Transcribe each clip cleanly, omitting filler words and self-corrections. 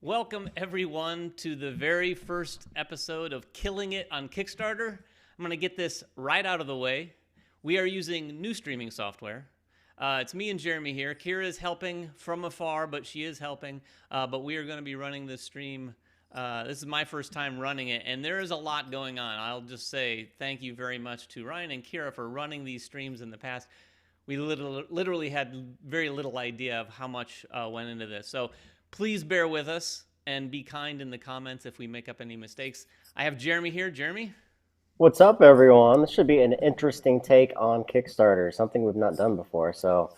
Welcome, everyone, to the very first episode of Killing It on Kickstarter. I'm going to get this right out of the way. We are using new streaming software. It's me and Jeremy here. Kira is helping from afar, but she is helping. But we are going to be running this stream. This is my first time running it, and there is a lot going on. I'll just say thank you very much to Ryan and Kira for running these streams in the past. We literally had very little idea of how much went into this. So please bear with us and be kind in the comments if we make up any mistakes. I have Jeremy here. Jeremy? What's up, everyone? This should be an interesting take on Kickstarter, something we've not done before. So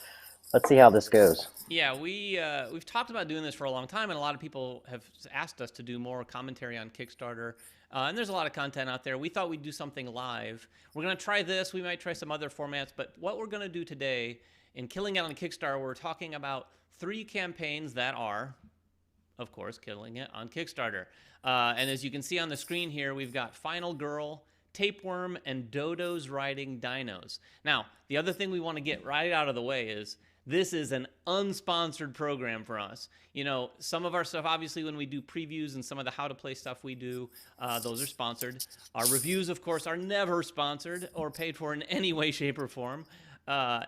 let's see how this goes. Yeah, we've talked about doing this for a long time, and a lot of people have asked us to do more commentary on Kickstarter. And there's a lot of content out there. We thought we'd do something live. We're going to try this. We might try some other formats. But what we're going to do today in Killing It on Kickstarter, we're talking about 3 campaigns that are, of course, Killing It on Kickstarter. And as you can see on the screen here, we've got Final Girl, Tapeworm, and Dodos Riding Dinos. Now, the other thing we want to get right out of the way is this is an unsponsored program for us. You know, some of our stuff, obviously, when we do previews and some of the how-to-play stuff we do, those are sponsored. Our reviews, of course, are never sponsored or paid for in any way, shape, or form.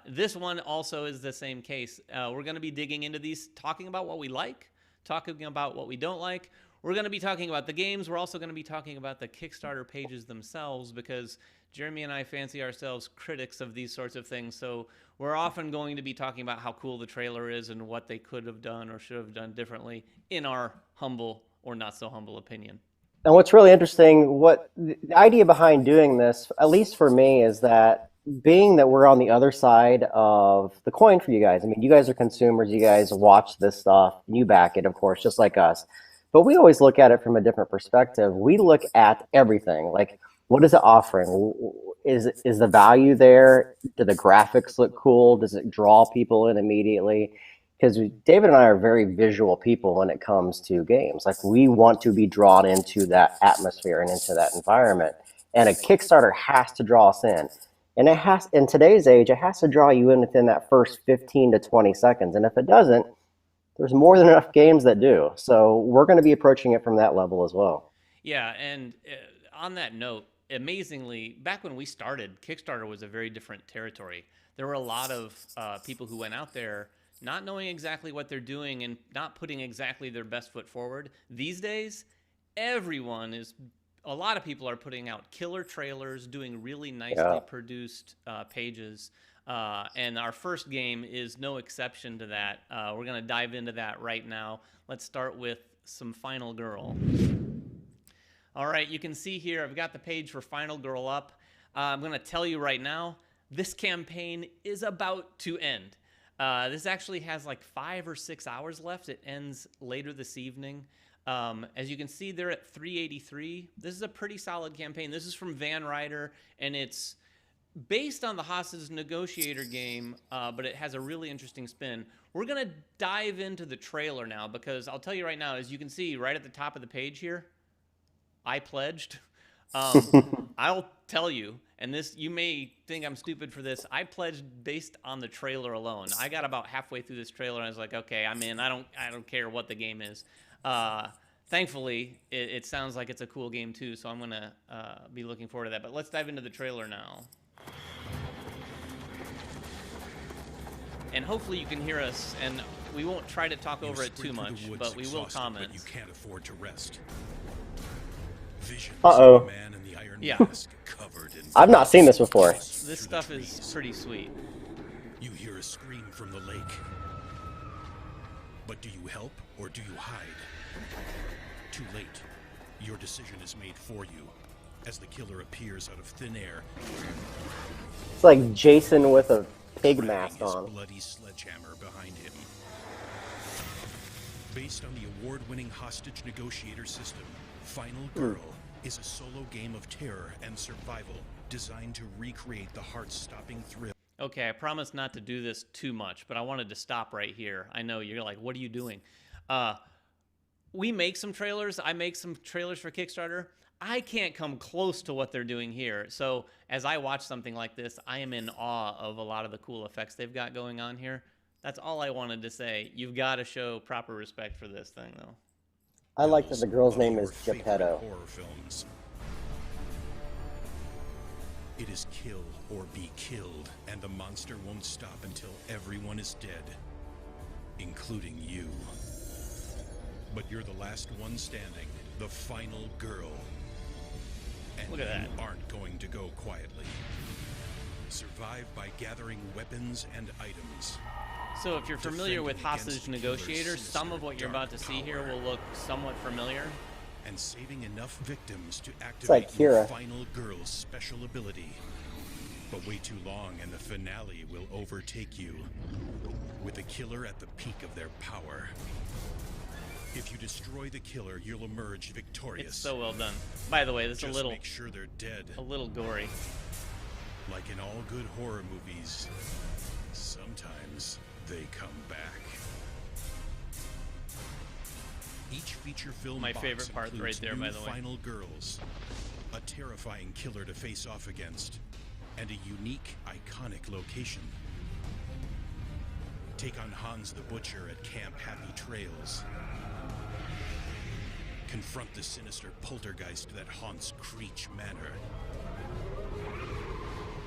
This one also is the same case. We're going to be digging into these, talking about what we like, talking about what we don't like. We're going to be talking about the games. We're also going to be talking about the Kickstarter pages themselves because Jeremy and I fancy ourselves critics of these sorts of things. So we're often going to be talking about how cool the trailer is and what they could have done or should have done differently in our humble or not so humble opinion. And what's really interesting, what the idea behind doing this, at least for me, is that being that we're on the other side of the coin for you guys. I mean, you guys are consumers. You guys watch this stuff. You back it, of course, just like us. But we always look at it from a different perspective. We look at everything. Like, what is it offering? Is the value there? Do the graphics look cool? Does it draw people in immediately? Because David and I are very visual people when it comes to games. Like, we want to be drawn into that atmosphere and into that environment. And a Kickstarter has to draw us in. And it has, in today's age, it has to draw you in within that first 15 to 20 seconds. And if it doesn't, there's more than enough games that do. So we're going to be approaching it from that level as well. Yeah, and on that note, amazingly, back when we started, Kickstarter was a very different territory. There were a lot of people who went out there not knowing exactly what they're doing and not putting exactly their best foot forward. These days, a lot of people are putting out killer trailers, doing really nicely produced pages. And our first game is no exception to that. We're going to dive into that right now. Let's start with some Final Girl. All right, you can see here, I've got the page for Final Girl up. I'm going to tell you right now, this campaign is about to end. This actually has like 5 or 6 hours left. It ends later this evening. As you can see, they're at 383. This is a pretty solid campaign. This is from Van Ryder, and it's based on the Hostage Negotiator game, but it has a really interesting spin. We're going to dive into the trailer now because I'll tell you right now, as you can see right at the top of the page here, I pledged. I'll tell you, and this, you may think I'm stupid for this, I pledged based on the trailer alone. I got about halfway through this trailer and I was like, okay, I'm in. I don't care what the game is. Thankfully, it sounds like it's a cool game too, so I'm going to be looking forward to that. But let's dive into the trailer now. And hopefully you can hear us, and we won't try to talk over it too much, but we will comment. You can't afford to rest. Uh-oh. Man in the iron Yeah. mask covered in I've not seen this before. This stuff is pretty sweet. You hear a scream from the lake. But do you help or do you hide? Too late. Your decision is made for you as the killer appears out of thin air. It's like Jason with a pig mask his on. bloody sledgehammer behind him. Based on the award-winning hostage negotiator system, Final Girl is a solo game of terror and survival designed to recreate the heart-stopping thrill. Okay, I promise not to do this too much, but I wanted to stop right here. I know you're like, what are you doing? We make some trailers. I make some trailers for Kickstarter. I can't come close to what they're doing here. So as I watch something like this, I am in awe of a lot of the cool effects they've got going on here. That's all I wanted to say. You've got to show proper respect for this thing, though. I like that bills the girl's of name your is favorite Geppetto. horror films. It is kill or be killed, and the monster won't stop until everyone is dead, including you. But you're the last one standing, the final girl. And Look at you that. aren't going to go quietly. Survive by gathering weapons and items. So if you're familiar with Defending Hostage against the Negotiator, killer's some of what you're about to see here power. will look somewhat familiar. And saving enough victims to like activate your Kira. final girl's special ability. But way too long and the finale will overtake you, with the killer at the peak of their power. If you destroy the killer, you'll emerge victorious. It's so well done. By the way, this is Just a little make sure they're dead. gory. Like in all good horror movies, sometimes they come back. Each feature film My box favorite part includes right there, new by the way. final girls, a terrifying killer to face off against, and a unique, iconic location. Take on Hans the Butcher at Camp Happy Trails. Confront the sinister poltergeist that haunts Creech Manor.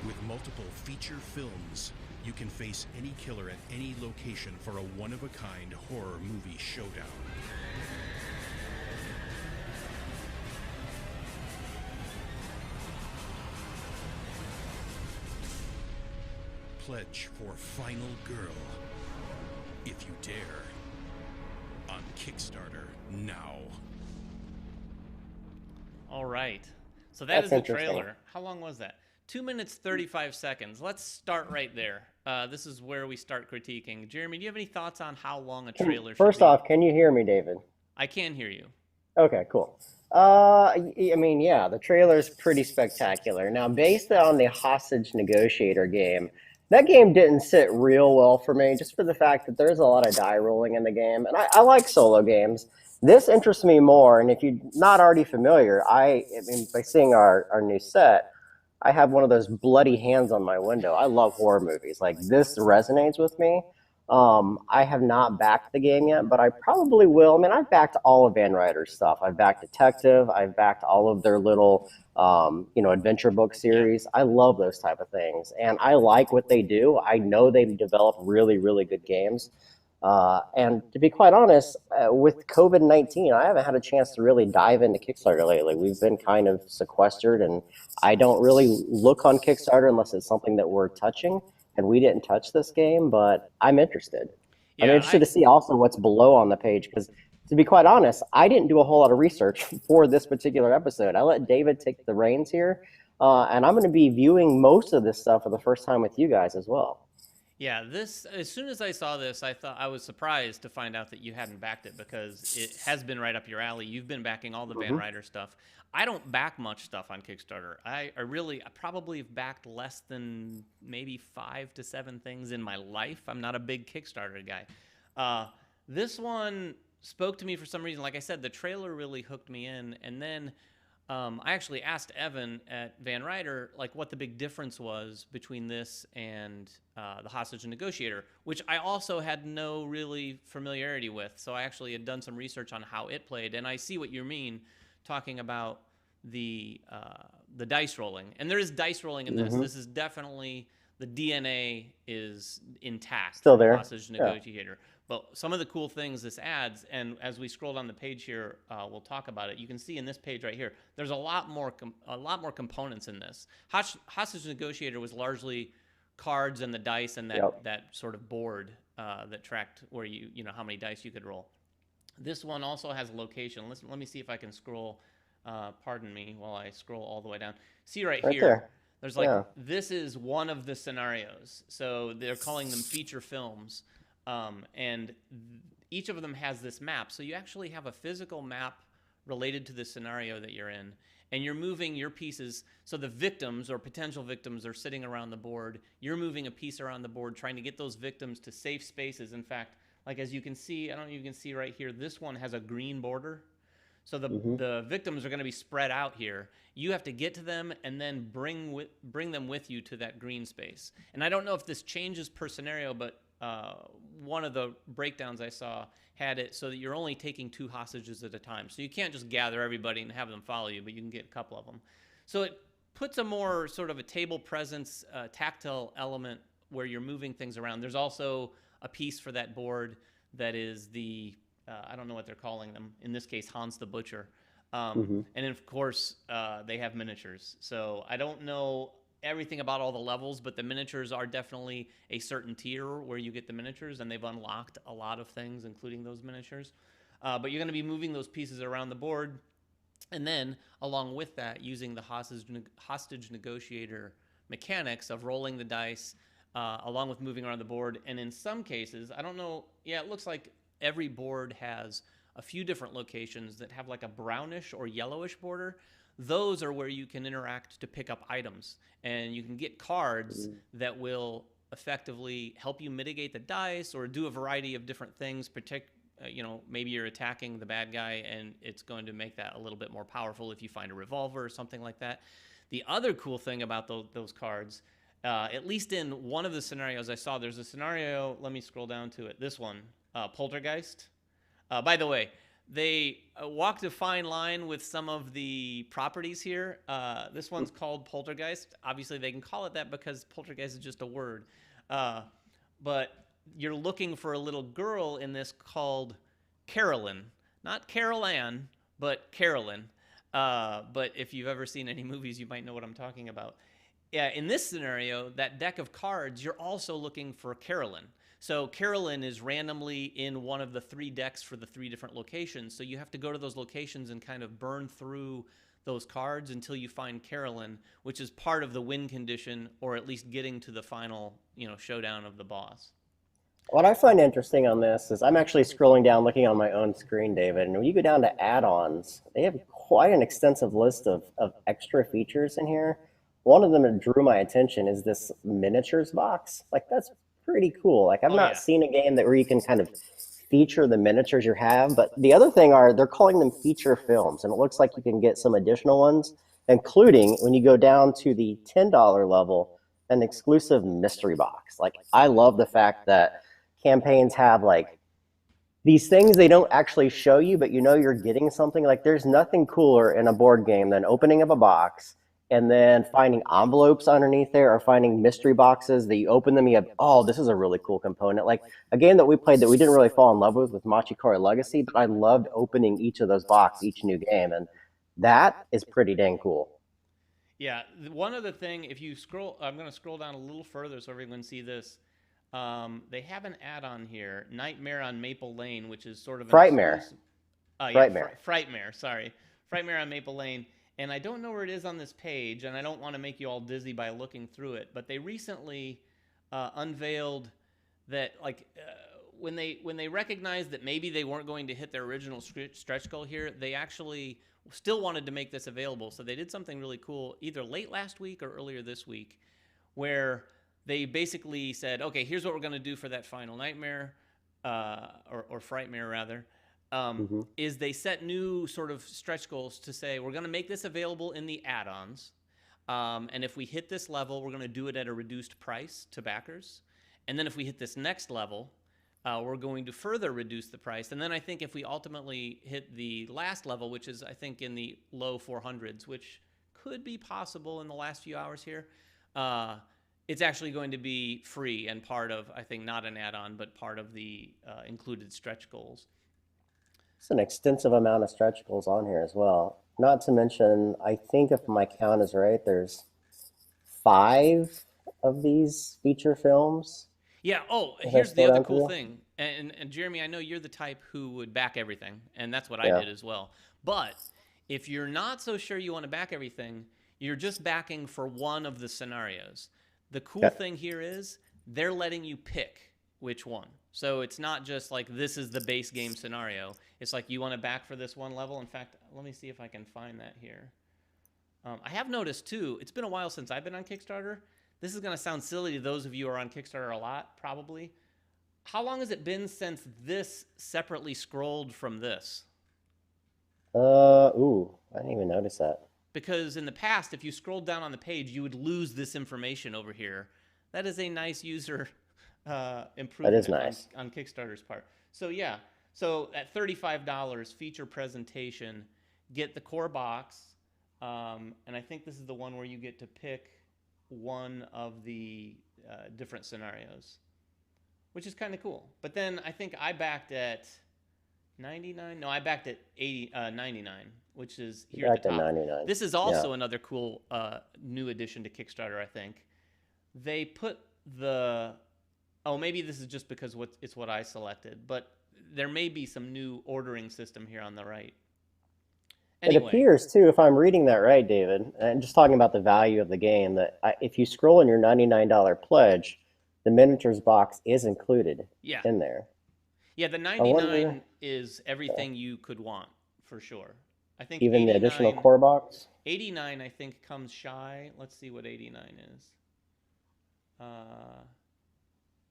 With multiple feature films, you can face any killer at any location for a one-of-a-kind horror movie showdown. Pledge for Final Girl, if you dare, on Kickstarter now. All right. So that is That's the interesting. trailer. How long was that? 2 minutes, 35 seconds. Let's start right there. This is where we start critiquing. Jeremy, do you have any thoughts on how long a trailer should First be? off, can you hear me, David? I can hear you. Okay, cool. I mean, yeah, the trailer's pretty spectacular. Now, based on the Hostage Negotiator game, that game didn't sit real well for me, just for the fact that there's a lot of die rolling in the game, and I like solo games. This interests me more, and if you're not already familiar, I mean, by seeing our new set, I have one of those bloody hands on my window. I love horror movies. Like, this resonates with me. I have not backed the game yet, but I probably will. I mean, I've backed all of Van Ryder's stuff. I've backed Detective. I've backed all of their little, adventure book series. I love those type of things, and I like what they do. I know they develop really, really good games. And to be quite honest, with COVID-19, I haven't had a chance to really dive into Kickstarter lately. We've been kind of sequestered, and I don't really look on Kickstarter unless it's something that we're touching. And we didn't touch this game, but I'm interested. I'm Yeah, interested to see also what's below on the page, because to be quite honest, I didn't do a whole lot of research for this particular episode. I let David take the reins here, and I'm going to be viewing most of this stuff for the first time with you guys as well. Yeah, this, as soon as I saw this, I was surprised to find out that you hadn't backed it, because it has been right up your alley. You've been backing all the Van Ryder stuff. I don't back much stuff on Kickstarter. I probably have backed less than maybe 5 to 7 things in my life. I'm not a big Kickstarter guy. This one spoke to me for some reason. Like I said, the trailer really hooked me in, and then I actually asked Evan at Van Ryder what the big difference was between this and the Hostage Negotiator, which I also had no really familiarity with. So I actually had done some research on how it played, and I see what you mean talking about the dice rolling. And there is dice rolling in this. This is definitely, the DNA is intact. Still there. Hostage Negotiator. But some of the cool things this adds, and as we scroll down the page here, we'll talk about it. You can see in this page right here, there's a lot more components in this. Hostage Negotiator was largely cards and the dice and that sort of board that tracked where you know how many dice you could roll. This one also has a location. Let me see if I can scroll. Pardon me while I scroll all the way down. See right here. There. There's this is one of the scenarios. So they're calling them feature films. And each of them has this map. So you actually have a physical map related to the scenario that you're in. And you're moving your pieces. So the victims or potential victims are sitting around the board. You're moving a piece around the board, trying to get those victims to safe spaces. In fact, as you can see, I don't know if you can see right here, this one has a green border. So the victims are going to be spread out here. You have to get to them and then bring them with you to that green space. And I don't know if this changes per scenario, but one of the breakdowns I saw had it so that you're only taking 2 hostages at a time. So you can't just gather everybody and have them follow you, but you can get a couple of them. So it puts a more sort of a table presence, tactile element where you're moving things around. There's also a piece for that board that is the, I don't know what they're calling them. In this case, Hans the Butcher. And of course, they have miniatures. So I don't know everything about all the levels, but the miniatures are definitely a certain tier where you get the miniatures, and they've unlocked a lot of things, including those miniatures. But you're going to be moving those pieces around the board, and then along with that, using the hostage negotiator mechanics of rolling the dice, along with moving around the board. And in some cases, I don't know, yeah, it looks like every board has a few different locations that have like a brownish or yellowish border. Those are where you can interact to pick up items, and you can get cards that will effectively help you mitigate the dice or do a variety of different things. Maybe you're attacking the bad guy, and it's going to make that a little bit more powerful if you find a revolver or something like that. The other cool thing about those cards, at least in one of the scenarios I saw, there's a scenario, let me scroll down to it, this one, Poltergeist. By the way, they walked a fine line with some of the properties here. This one's called Poltergeist. Obviously, they can call it that because Poltergeist is just a word. But you're looking for a little girl in this called Carolyn. Not Carol Ann, but Carolyn. But if you've ever seen any movies, you might know what I'm talking about. Yeah, in this scenario, that deck of cards, you're also looking for Carolyn. So Carolyn is randomly in one of the 3 decks for the 3 different locations. So you have to go to those locations and kind of burn through those cards until you find Carolyn, which is part of the win condition, or at least getting to the final, showdown of the boss. What I find interesting on this is I'm actually scrolling down, looking on my own screen, David, and when you go down to add-ons, they have quite an extensive list of extra features in here. One of them that drew my attention is this miniatures box. Like, that's pretty cool. Like, I've not seen a game where you can kind of feature the miniatures you have, but the other thing they're calling them feature films, and it looks like you can get some additional ones, including when you go down to the $10 level, an exclusive mystery box. Like, I love the fact that campaigns have like these things they don't actually show you, but you're getting something. Like, there's nothing cooler in a board game than opening up a box and then finding envelopes underneath there, or finding mystery boxes that you open them, you have, oh, this is a really cool component. Like a game that we played that we didn't really fall in love with Machikori Legacy, but I loved opening each of those boxes, each new game, and that is pretty dang cool. Yeah, one other thing, if you scroll, I'm going to scroll down a little further so everyone can see this. They have an add-on here, Nightmare on Maple Lane, which is sort of Frightmare. Frightmare, sorry. Frightmare on Maple Lane. And I don't know where it is on this page, and I don't want to make you all dizzy by looking through it, but they recently unveiled that, when they recognized that maybe they weren't going to hit their original stretch goal here, they actually still wanted to make this available. So they did something really cool, either late last week or earlier this week, where they basically said, okay, here's what we're going to do for that final nightmare, or Frightmare rather. Is they set new sort of stretch goals to say, we're going to make this available in the add-ons. And if we hit this level, we're going to do it at a reduced price to backers. And then if we hit this next level, we're going to further reduce the price. And then I think if we ultimately hit the last level, which is, I think, in the low 400s, which could be possible in the last few hours here, it's actually going to be free and part of, I think, not an add-on, but part of the included stretch goals. It's an extensive amount of stretch goals on here as well. Not to mention, I think if my count is right, there's 5 of these feature films. Yeah. Oh, here's the other cool thing. And Jeremy, I know you're the type who would back everything, and that's what I did as well. But if you're not so sure you want to back everything, you're just backing for one of the scenarios. The cool thing here is they're letting you pick which one. So it's not just like this is the base game scenario. It's like you want to back for this one level. In fact, let me see if I can find that here. I have noticed too, it's been a while since I've been on Kickstarter. This is going to sound silly to those of you who are on Kickstarter a lot, probably. How long has it been since this separately scrolled from this? I didn't even notice that. Because in the past, if you scrolled down on the page, you would lose this information over here. That is a nice user improvement nice. on Kickstarter's part. So yeah, so at $35, feature presentation, get the core box, and I think this is the one where you get to pick one of the different scenarios, which is kind of cool. But then I think I backed at 99. No, I backed at 99, which is here at the top. 99. This is also another cool new addition to Kickstarter. I think they put the. Oh, maybe this is just because it's what I selected, but there may be some new ordering system here on the right. Anyway. It appears, too, if I'm reading that right, David, and just talking about the value of the game, that if you scroll in your $99 pledge, the miniatures box is included in there. Yeah, the 99 is everything you could want, for sure. I think even the additional core box? 89, I think, comes shy. Let's see what 89 is.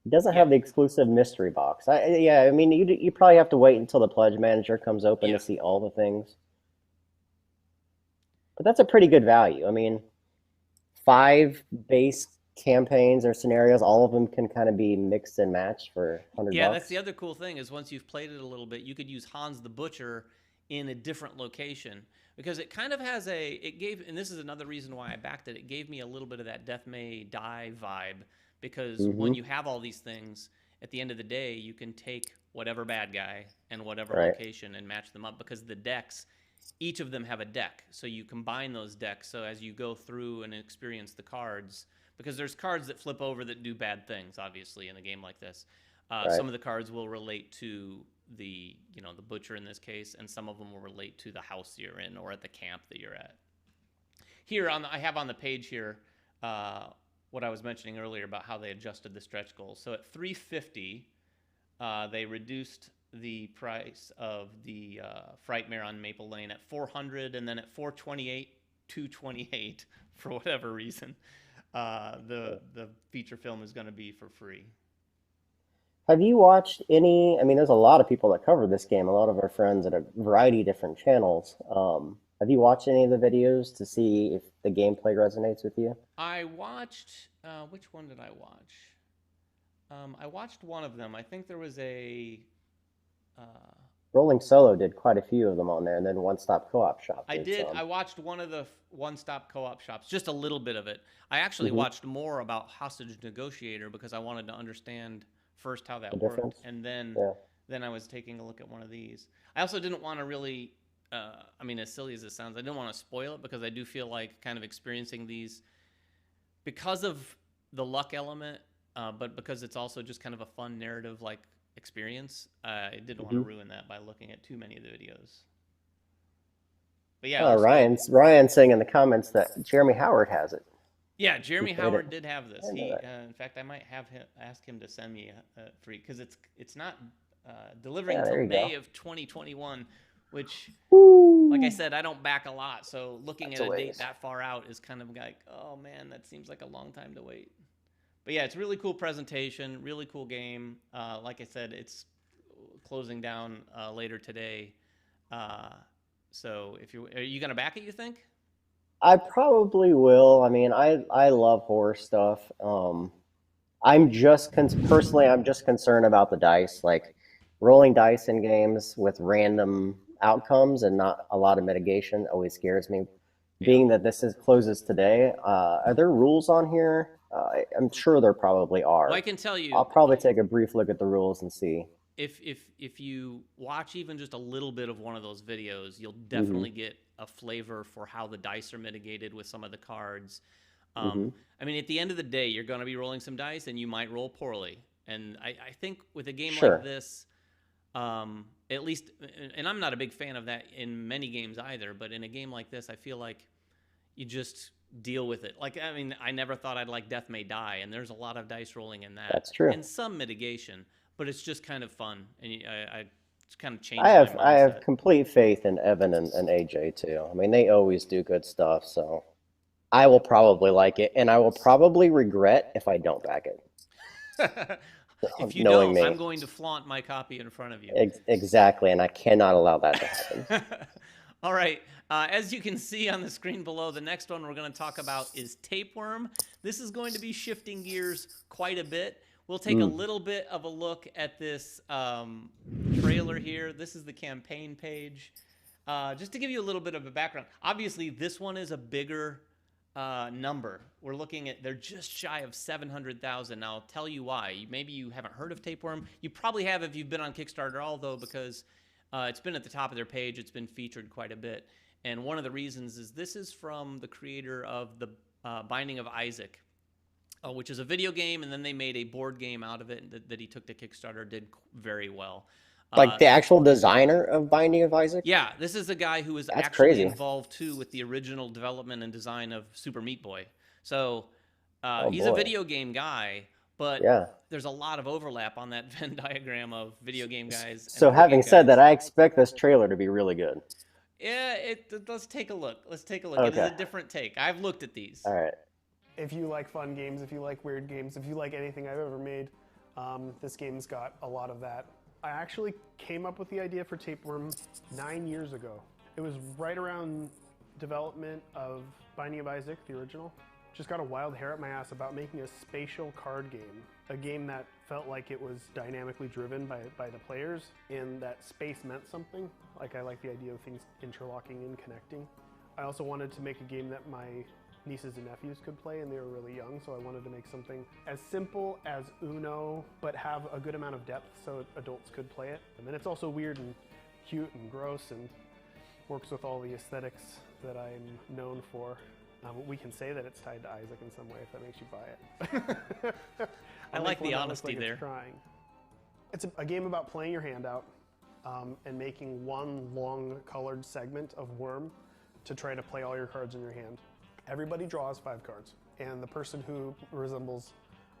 It doesn't have the exclusive mystery box. I mean, you probably have to wait until the pledge manager comes open to see all the things. But that's a pretty good value. I mean, 5 base campaigns or scenarios, all of them can kind of be mixed and matched for $100. Yeah, that's the other cool thing is once you've played it a little bit, you could use Hans the Butcher in a different location because it kind of has and this is another reason why I backed it, it gave me a little bit of that Death May Die vibe because when you have all these things, at the end of the day, you can take whatever bad guy and whatever location and match them up because the decks, each of them have a deck. So you combine those decks. So as you go through and experience the cards, because there's cards that flip over that do bad things, obviously, in a game like this. Some of the cards will relate to the butcher in this case, and some of them will relate to the house you're in or at the camp that you're at. Here, I have on the page here what I was mentioning earlier about how they adjusted the stretch goals. So at $350, they reduced the price of the Frightmare on Maple Lane at $400, and then at $428, $228 for whatever reason. The feature film is going to be for free. Have you watched any? I mean, there's a lot of people that cover this game. A lot of our friends at a variety of different channels. Have you watched any of the videos to see if the gameplay resonates with you? I watched. Which one did I watch? I watched one of them. I think there was a. Rolling Solo did quite a few of them on there, and then One Stop Co-op Shop. I did. I watched one of the One Stop Co-op Shops, just a little bit of it. I actually watched more about Hostage Negotiator because I wanted to understand first how that worked, and then I was taking a look at one of these. I also didn't want to really, I mean, as silly as it sounds, I didn't want to spoil it because I do feel like kind of experiencing these because of the luck element, but because it's also just kind of a fun narrative like experience. I didn't want to ruin that by looking at too many of the videos. But yeah, Ryan's saying in the comments that Jeremy Howard has it. Yeah, Jeremy Howard did have this. In fact, I might ask him to send me free because it's not delivering until May of 2021, which, like I said, I don't back a lot. So looking at a date that far out is kind of like, oh man, that seems like a long time to wait. But yeah, it's a really cool presentation, really cool game. Like I said, it's closing down later today. So are you gonna back it, you think? I probably will. I mean, I love horror stuff. I'm just concerned about the dice, like rolling dice in games with random outcomes and not a lot of mitigation always scares me. Being that this closes today, are there rules on here? I'm sure there probably are. Well, I can tell you. I'll probably take a brief look at the rules and see. If you watch even just a little bit of one of those videos, you'll definitely get a flavor for how the dice are mitigated with some of the cards. I mean, at the end of the day, you're going to be rolling some dice, and you might roll poorly. And I think with a game like this, at least, and I'm not a big fan of that in many games either, but in a game like this, I feel like you just deal with it. Like, I mean, I never thought I'd like Death May Die, and there's a lot of dice rolling in that. That's true. And some mitigation, but it's just kind of fun, and I it's kind of changed. I have complete faith in Evan and AJ too. I mean, they always do good stuff, so I will probably like it, and I will probably regret if I don't back it. If you don't, I'm going to flaunt my copy in front of you. Exactly, and I cannot allow that to happen. All right. As you can see on the screen below, the next one we're going to talk about is Tapeworm. This is going to be shifting gears quite a bit. we'll take a little bit of a look at this trailer here. This is the campaign page. Just to give you a little bit of a background. Obviously, this one is a bigger number. We're looking at, they're just shy of 700,000. Now, I'll tell you why. Maybe you haven't heard of Tapeworm. You probably have if you've been on Kickstarter, although, because it's been at the top of their page. It's been featured quite a bit. And one of the reasons is this is from the creator of the Binding of Isaac, which is a video game, and then they made a board game out of it that he took to Kickstarter, did very well. Like the actual designer of Binding of Isaac? Yeah, this is a guy who was That's actually crazy. involved, too, with the original development and design of Super Meat Boy. So he's boy. a video game guy, but Yeah. there's a lot of overlap on that Venn diagram of video game guys. So and board having game said guys. that, I expect this trailer to be really good. Yeah, let's take a look. Let's take a look. It is Okay. a different take. I've looked at these. All right. If you like fun games, if you like weird games, if you like anything I've ever made, this game's got a lot of that. I actually came up with the idea for Tapeworm 9 years ago. It was right around development of Binding of Isaac, the original. Just got a wild hair up my ass about making a spatial card game. A game that felt like it was dynamically driven by the players, and that space meant something. Like, I like the idea of things interlocking and connecting. I also wanted to make a game that my nieces and nephews could play, and they were really young, so I wanted to make something as simple as Uno, but have a good amount of depth so adults could play it. And then it's also weird and cute and gross and works with all the aesthetics that I'm known for. We can say that it's tied to Isaac in some way if that makes you buy it. I like the honesty there. It's trying. It's a game about playing your hand out and making one long colored segment of worm to try to play all your cards in your hand. Everybody draws 5 cards, and the person who resembles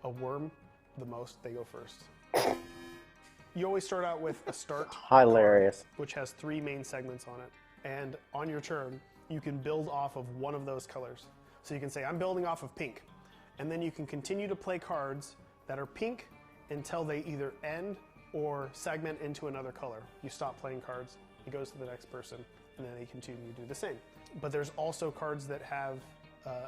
a worm the most, they go first. You always start out with a start Hilarious. card, which has 3 main segments on it. And on your turn, you can build off of one of those colors. So you can say, I'm building off of pink. And then you can continue to play cards that are pink until they either end or segment into another color. You stop playing cards, it goes to the next person, and then they continue to do the same. But there's also cards that have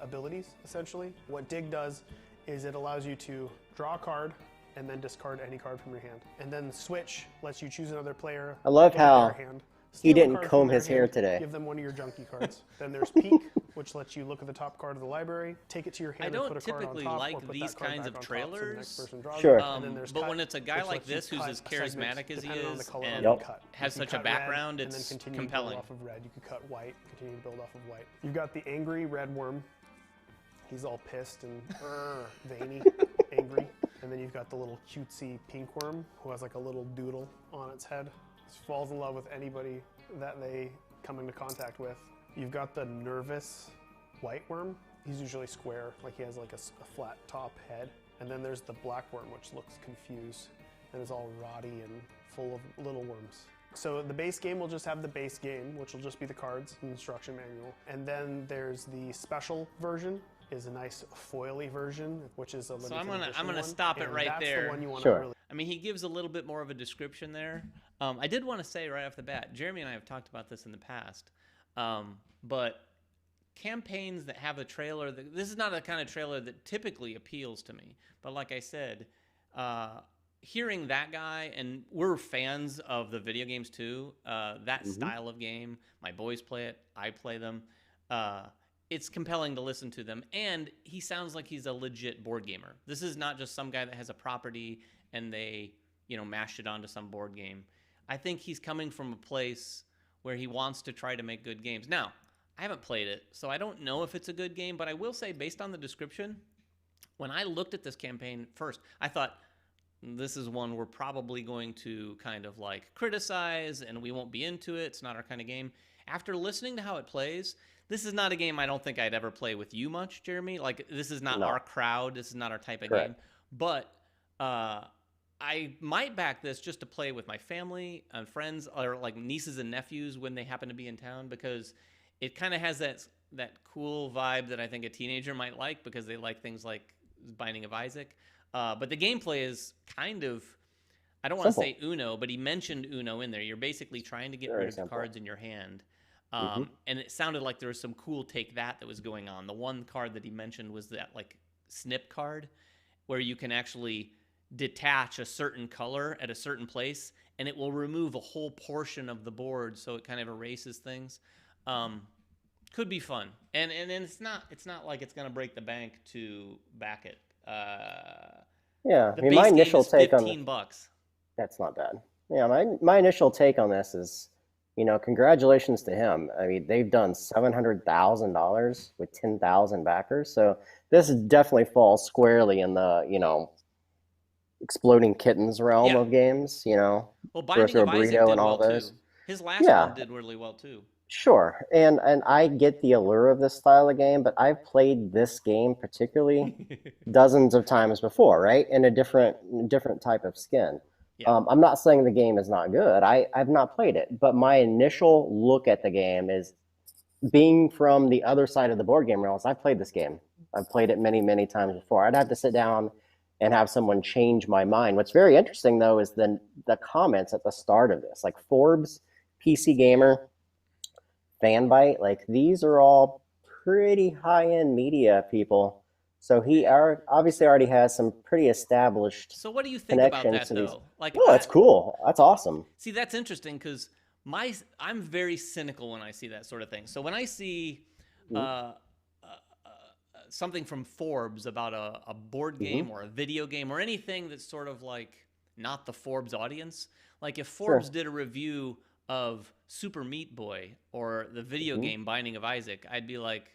abilities, essentially. What Dig does is it allows you to draw a card and then discard any card from your hand. And then Switch lets you choose another player. I love look at how their hand, he steal a didn't card comb from their his hair hand, today. Give them one of your junkie cards. Then there's Peek, which lets you look at the top card of the library, take it to your hand I and don't put a card on typically top, like or put these that card kinds back of on top so the next trailers. person draws Sure. it. And then there's But cut, when it's a guy which like lets you this, who's cut as a segment charismatic as he depending on the is color of and the cut. You has can such a cut red, background, and then it's continue compelling. To build off of red. You could cut white, continue to build off of white. You've got the angry red worm. He's all pissed and veiny, angry. And then you've got the little cutesy pink worm who has like a little doodle on its head. Just falls in love with anybody that they come into contact with. You've got the nervous white worm. He's usually square, like he has like a flat top head. And then there's the black worm, which looks confused and is all rotty and full of little worms. So the base game will just have the base game, which will just be the cards and instruction manual. And then there's the special version, is a nice foily version, which is a limited So I'm gonna one, stop it and right that's there. The one you want Sure. to really I mean, he gives a little bit more of a description there. I did want to say right off the bat, Jeremy and I have talked about this in the past, but campaigns that have a trailer, this is not a kind of trailer that typically appeals to me. But like I said, hearing that guy, and we're fans of the video games too, that style of game, my boys play it, I play them, it's compelling to listen to them. And he sounds like he's a legit board gamer. This is not just some guy that has a property and they, mashed it onto some board game. I think he's coming from a place where he wants to try to make good games. Now, I haven't played it, so I don't know if it's a good game, but I will say, based on the description, when I looked at this campaign first, I thought, this is one we're probably going to kind of like criticize and we won't be into it. It's not our kind of game. After listening to how it plays, this is not a game I don't think I'd ever play with you much, Jeremy. Like, this is not our crowd. This is not our type of game. But I might back this just to play with my family and friends, or like nieces and nephews when they happen to be in town, because it kind of has that cool vibe that I think a teenager might like, because they like things like Binding of Isaac. But the gameplay is kind of, I don't want to say Uno, but he mentioned Uno in there. You're basically trying to get rid of cards in your hand. And it sounded like there was some cool take that was going on. The one card that he mentioned was that like snip card, where you can actually detach a certain color at a certain place, and it will remove a whole portion of the board, so it kind of erases things. Could be fun, and it's not like it's gonna break the bank to back it. Yeah, The I mean, base my game initial is take on $15. that's not bad. Yeah, my initial take on this is, congratulations to him. I mean, they've done $700,000 with 10,000 backers, so this definitely falls squarely in the exploding kittens realm Yeah. of games. Well, Throw Binding through a of Isaac burrito did and all well those. too. His last Yeah, one did really well too. sure. And I get the allure of this style of game, but I've played this game particularly dozens of times before, right? In a different type of skin. Yeah. I'm not saying the game is not good. I've not played it, but my initial look at the game is being from the other side of the board game rails. I've played this game. I've played it many, many times before. I'd have to sit down and have someone change my mind. What's very interesting though is the comments at the start of this, like Forbes, PC Gamer, Fanbyte, like these are all pretty high-end media people. So he obviously already has some pretty established So what do you think about connections that to these. though? Like, Oh, that's cool. That's awesome. see, that's interesting because I'm very cynical when I see that sort of thing. So when I see something from Forbes about a board game or a video game or anything that's sort of like not the Forbes audience, like if Forbes did a review of Super Meat Boy or the video game Binding of Isaac, I'd be like,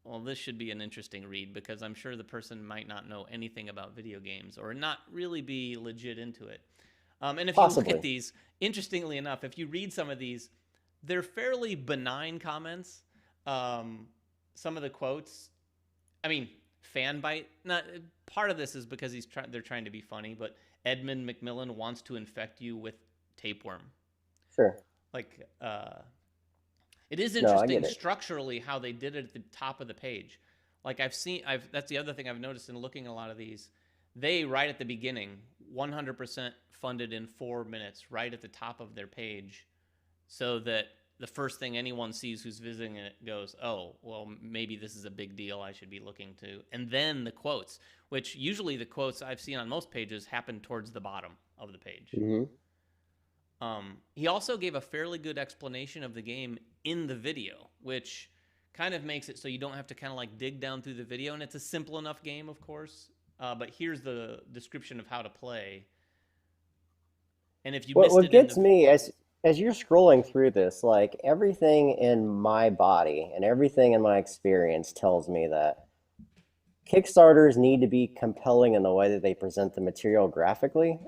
well, this should be an interesting read because I'm sure the person might not know anything about video games or not really be legit into it. And if you look at these, interestingly enough, if you read some of these, they're fairly benign comments. Some of the quotes, I mean, Fanbyte. Not part of this is because they're trying to be funny, but Edmund McMillan wants to infect you with tapeworm. Sure. Like, it is interesting it. structurally how they did it at the top of the page. Like that's the other thing I've noticed in looking at a lot of these. They, right at the beginning, 100% funded in 4 minutes, right at the top of their page, so that the first thing anyone sees who's visiting it goes, oh, well, maybe this is a big deal I should be looking to. And then the quotes, which usually the quotes I've seen on most pages happen towards the bottom of the page. Mm-hmm. He also gave a fairly good explanation of the game in the video, which kind of makes it so you don't have to kind of like dig down through the video. And it's a simple enough game, of course. But here's the description of how to play. And if you missed What it gets me as you're scrolling through this, like everything in my body and everything in my experience tells me that Kickstarters need to be compelling in the way that they present the material graphically.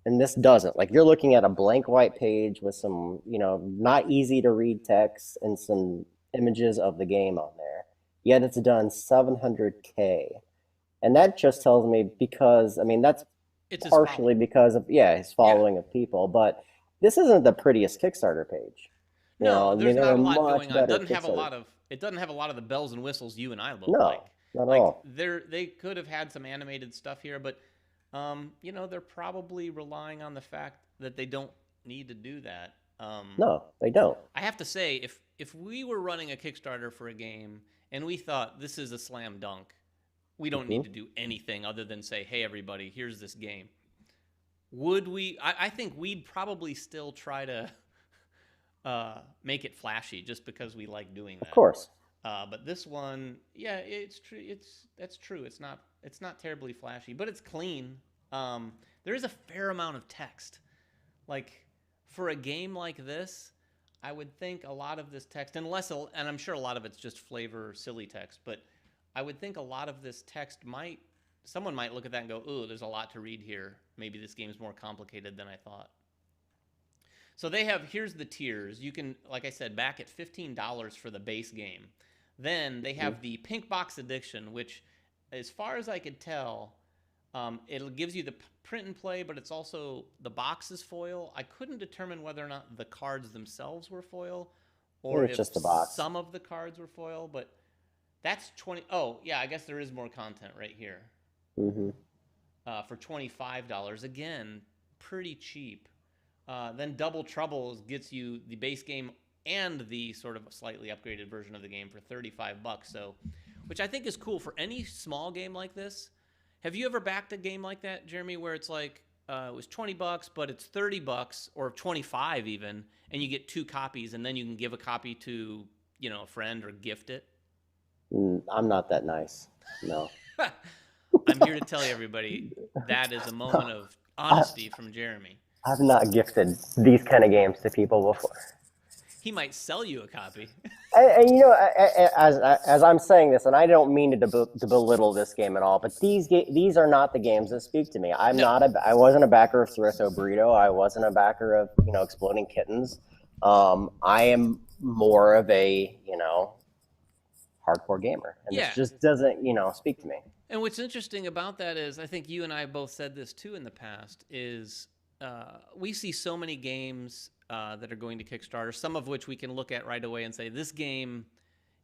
And this doesn't. Like you're looking at a blank white page with some, not easy to read text and some images of the game on there. Yet it's done 700K. And that just tells me because, I mean, that's partially because of, his following of people. But this isn't the prettiest Kickstarter page. No, there's not a lot going on. It doesn't have a lot of the bells and whistles you and I both like. Not at all. They could have had some animated stuff here, but they're probably relying on the fact that they don't need to do that. No, they don't. I have to say, if we were running a Kickstarter for a game and we thought this is a slam dunk, we don't need to do anything other than say, hey, everybody, here's this game. Would we? I think we'd probably still try to make it flashy just because we like doing that. Of course. But this one, it's true. That's true. It's not terribly flashy, but it's clean. There is a fair amount of text. Like for a game like this, I would think a lot of this text, and I'm sure a lot of it's just flavor, silly text, but I would think a lot of this text someone might look at that and go, ooh, there's a lot to read here. Maybe this game's more complicated than I thought. So here's the tiers. You can, like I said, back at $15 for the base game. Then they have the Pink Box Edition, which, as far as I could tell, it gives you the print and play, but it's also the box is foil. I couldn't determine whether or not the cards themselves were foil, or if just the box. Some of the cards were foil. But that's 20. Oh, yeah, I guess there is more content right here. Mm-hmm. For $25, again, pretty cheap. Then Double Trouble gets you the base game and the sort of slightly upgraded version of the game for $35. So, which I think is cool for any small game like this. Have you ever backed a game like that, Jeremy, where it's like it was $20, but it's $30 or 25 even, and you get 2 copies, and then you can give a copy to a friend or gift it? I'm not that nice. No. I'm here to tell you, everybody, that is a moment of honesty from Jeremy. I've not gifted these kind of games to people before. He might sell you a copy. And as I'm saying this, and I don't mean to belittle this game at all, but these are not the games that speak to me. I wasn't a backer of Thrisso Burrito. I wasn't a backer of Exploding Kittens. I am more of a hardcore gamer, and this just doesn't speak to me. And what's interesting about that is, I think you and I both said this too in the past, is we see so many games that are going to Kickstarter, some of which we can look at right away and say, this game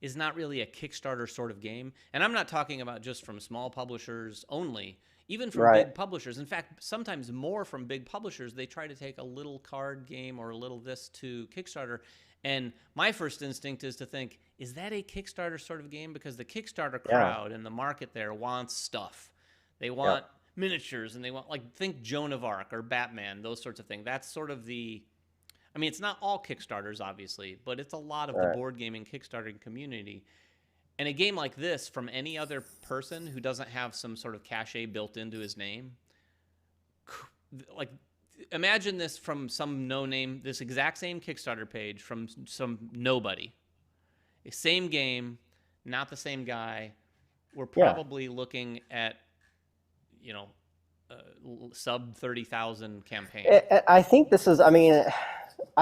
is not really a Kickstarter sort of game. And I'm not talking about just from small publishers only, even from big publishers. In fact, sometimes more from big publishers. They try to take a little card game or a little this to Kickstarter. And my first instinct is to think, is that a Kickstarter sort of game? Because the Kickstarter crowd and the market there wants stuff. They want miniatures, and they want, think Joan of Arc or Batman, those sorts of things. That's sort of it's not all Kickstarters, obviously, but it's a lot of the board gaming Kickstarter community. And a game like this, from any other person who doesn't have some sort of cachet built into his name, imagine this from some no-name, this exact same Kickstarter page from some nobody. Same game, not the same guy. We're probably looking at, sub 30,000 campaign. I think this is, I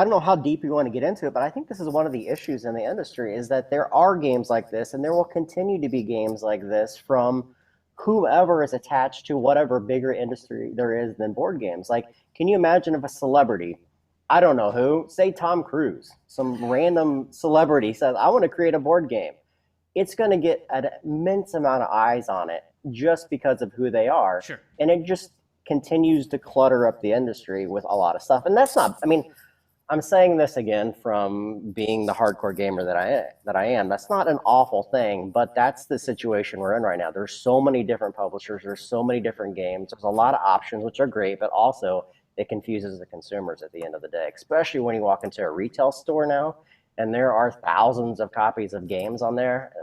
don't know how deep you want to get into it, but I think this is one of the issues in the industry, is that there are games like this, and there will continue to be games like this from whomever is attached to whatever bigger industry there is than board games. Can you imagine if a celebrity, I don't know who, say Tom Cruise, some random celebrity says, I want to create a board game. It's going to get an immense amount of eyes on it just because of who they are. Sure. And it just continues to clutter up the industry with a lot of stuff. And that's not, I'm saying this again from being the hardcore gamer that I am. That's not an awful thing, but that's the situation we're in right now. There's so many different publishers. There's so many different games. There's a lot of options, which are great, but also it confuses the consumers at the end of the day, especially when you walk into a retail store now, and there are thousands of copies of games on there.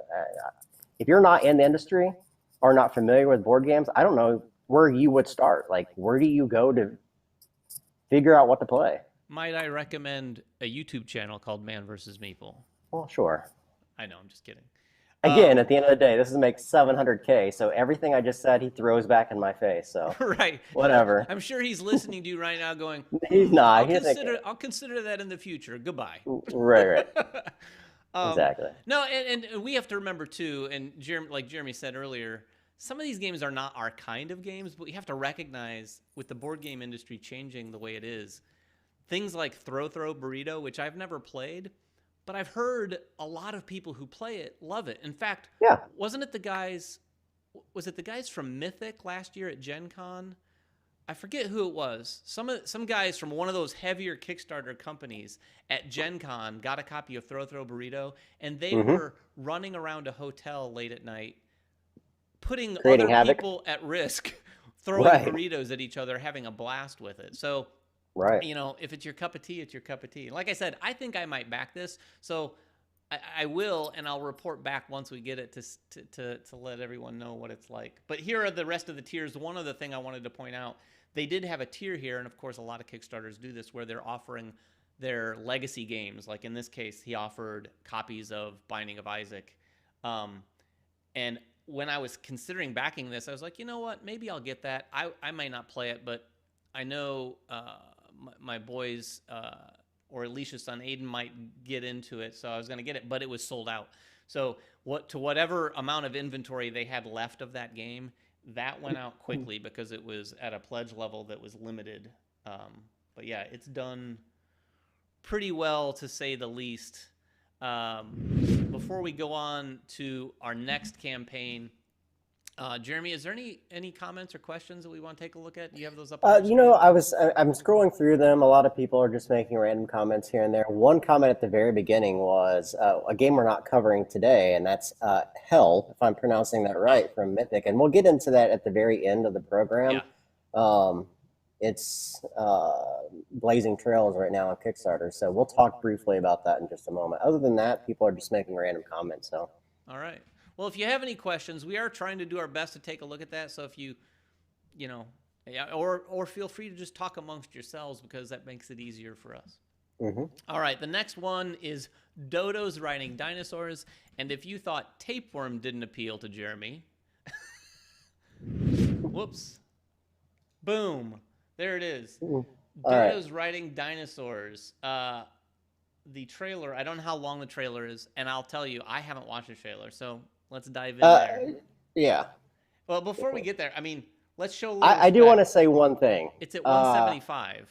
If you're not in the industry or not familiar with board games, I don't know where you would start. Where do you go to figure out what to play? Might I recommend a YouTube channel called Man vs. Meeple? Well, sure. I know, I'm just kidding. Again, at the end of the day, this is make 700K, so everything I just said, he throws back in my face. So right, whatever. I'm sure he's listening to you right now, going, "He's not. I'll consider that in the future. Goodbye." Right. Exactly. No, and we have to remember too, and like Jeremy said earlier, some of these games are not our kind of games, but we have to recognize, with the board game industry changing the way it is, things like Throw Burrito, which I've never played, but I've heard a lot of people who play it love it. In fact, was it the guys from Mythic last year at Gen Con? I forget who it was. Some guys from one of those heavier Kickstarter companies at Gen Con got a copy of Throw Burrito, and they were running around a hotel late at night, putting creating other havoc. People at risk, throwing burritos at each other, having a blast with it. So, if it's your cup of tea, it's your cup of tea. Like I said, I think I might back this. So I will, and I'll report back once we get it to let everyone know what it's like. But here are the rest of the tiers. One other thing I wanted to point out, they did have a tier here, and of course a lot of Kickstarters do this, where they're offering their legacy games. Like in this case, he offered copies of Binding of Isaac. And when I was considering backing this, I was like, you know what, maybe I'll get that. I might not play it, but I know my boys or Alicia's son Aiden might get into it, so I was going to get it, but it was sold out. So whatever amount of inventory they had left of that game, that went out quickly because it was at a pledge level that was limited. But yeah, it's done pretty well, to say the least. Before we go on to our next campaign, Jeremy, is there any comments or questions that we want to take a look at? Do you have those up? You know, I'm scrolling through them. A lot of people are just making random comments here and there. One comment at the very beginning was a game we're not covering today, and that's Hell, if I'm pronouncing that right, from Mythic. And we'll get into that at the very end of the program. Yeah. It's Blazing Trails right now on Kickstarter, so we'll talk briefly about that in just a moment. Other than that, people are just making random comments. So. All right. Well, if you have any questions, we are trying to do our best to take a look at that. So if you know, yeah, or feel free to just talk amongst yourselves because that makes it easier for us. Mm-hmm. All right. The next one is Dodos Riding Dinosaurs. And if you thought Tapeworm didn't appeal to Jeremy, whoops, boom, there it is. Dodos Riding Dinosaurs. The trailer, I don't know how long the trailer is, and I'll tell you, I haven't watched the trailer, so let's dive in there. Yeah. Well, before we get there, I mean, let's show. I do want to say one thing. It's at 175.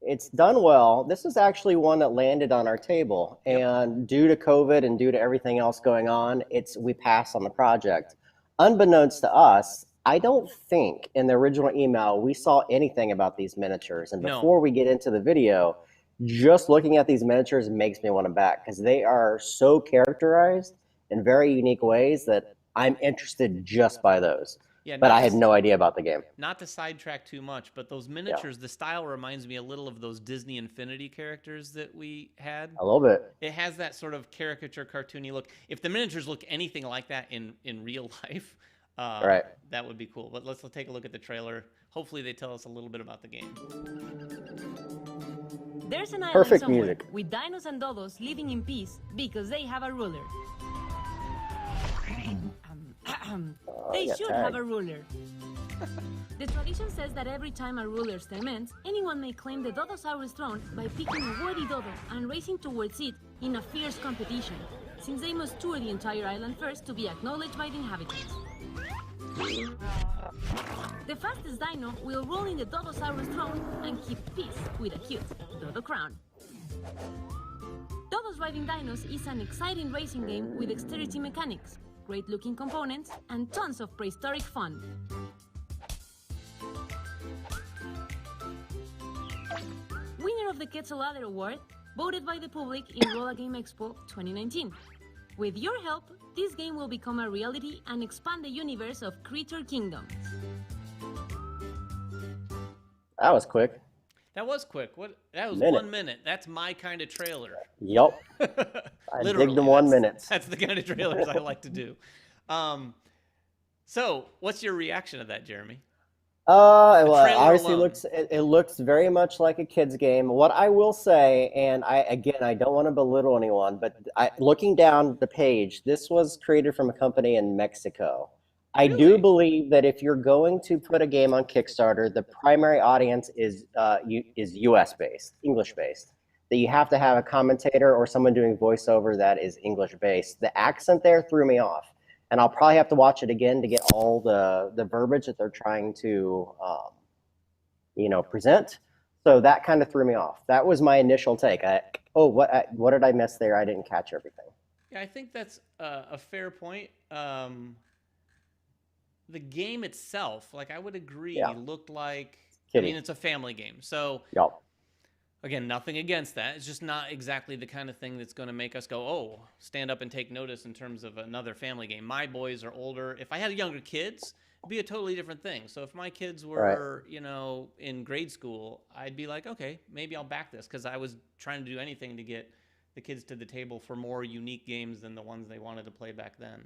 It's done well. This is actually one that landed on our table, and due to COVID and due to everything else going on, we passed on the project. Unbeknownst to us, I don't think in the original email we saw anything about these miniatures, and before we get into the video, just looking at these miniatures makes me want them back because they are so characterized in very unique ways that I'm interested just by those. Yeah, but I had no idea about the game. Not to sidetrack too much, but those miniatures, the style reminds me a little of those Disney Infinity characters that we had. A little bit. It has that sort of caricature, cartoony look. If the miniatures look anything like that in real life, right, that would be cool. But let's take a look at the trailer. Hopefully they tell us a little bit about the game. There's an island Perfect somewhere music. with dinos and dodos living in peace because they have a ruler. They should have a ruler. The tradition says that every time a ruler's term ends, anyone may claim the Dodosaurus throne by picking a worthy dodo and racing towards it in a fierce competition, since they must tour the entire island first to be acknowledged by the inhabitants. The fastest dino will roll in the Dodosaurus throne and keep peace with a cute Dodo crown. Dodos Riding Dinos is an exciting racing game with dexterity mechanics, great-looking components, and tons of prehistoric fun. Winner of the Quetzalcoatl Award, voted by the public in Rolla Game Expo 2019. With your help, this game will become a reality and expand the universe of Creature Kingdoms. That was quick. That was quick. That was 1 minute. That's my kind of trailer. Yup. I dig the 1 minute. That's the kind of trailers I like to do. So, what's your reaction to that, Jeremy? Well, obviously it looks very much like a kid's game. What I will say, and I don't want to belittle anyone, but looking down the page, this was created from a company in Mexico. I do believe that if you're going to put a game on Kickstarter, the primary audience is U.S. based, English based. That you have to have a commentator or someone doing voiceover that is English based. The accent there threw me off, and I'll probably have to watch it again to get all the verbiage that they're trying to, present. So that kind of threw me off. That was my initial take. What did I miss there? I didn't catch everything. Yeah, I think that's a fair point. The game itself, like I would agree, looked like, I mean, it's a family game. So, again, nothing against that. It's just not exactly the kind of thing that's going to make us go, oh, stand up and take notice in terms of another family game. My boys are older. If I had younger kids, it'd be a totally different thing. So if my kids were, in grade school, I'd be like, okay, maybe I'll back this because I was trying to do anything to get the kids to the table for more unique games than the ones they wanted to play back then.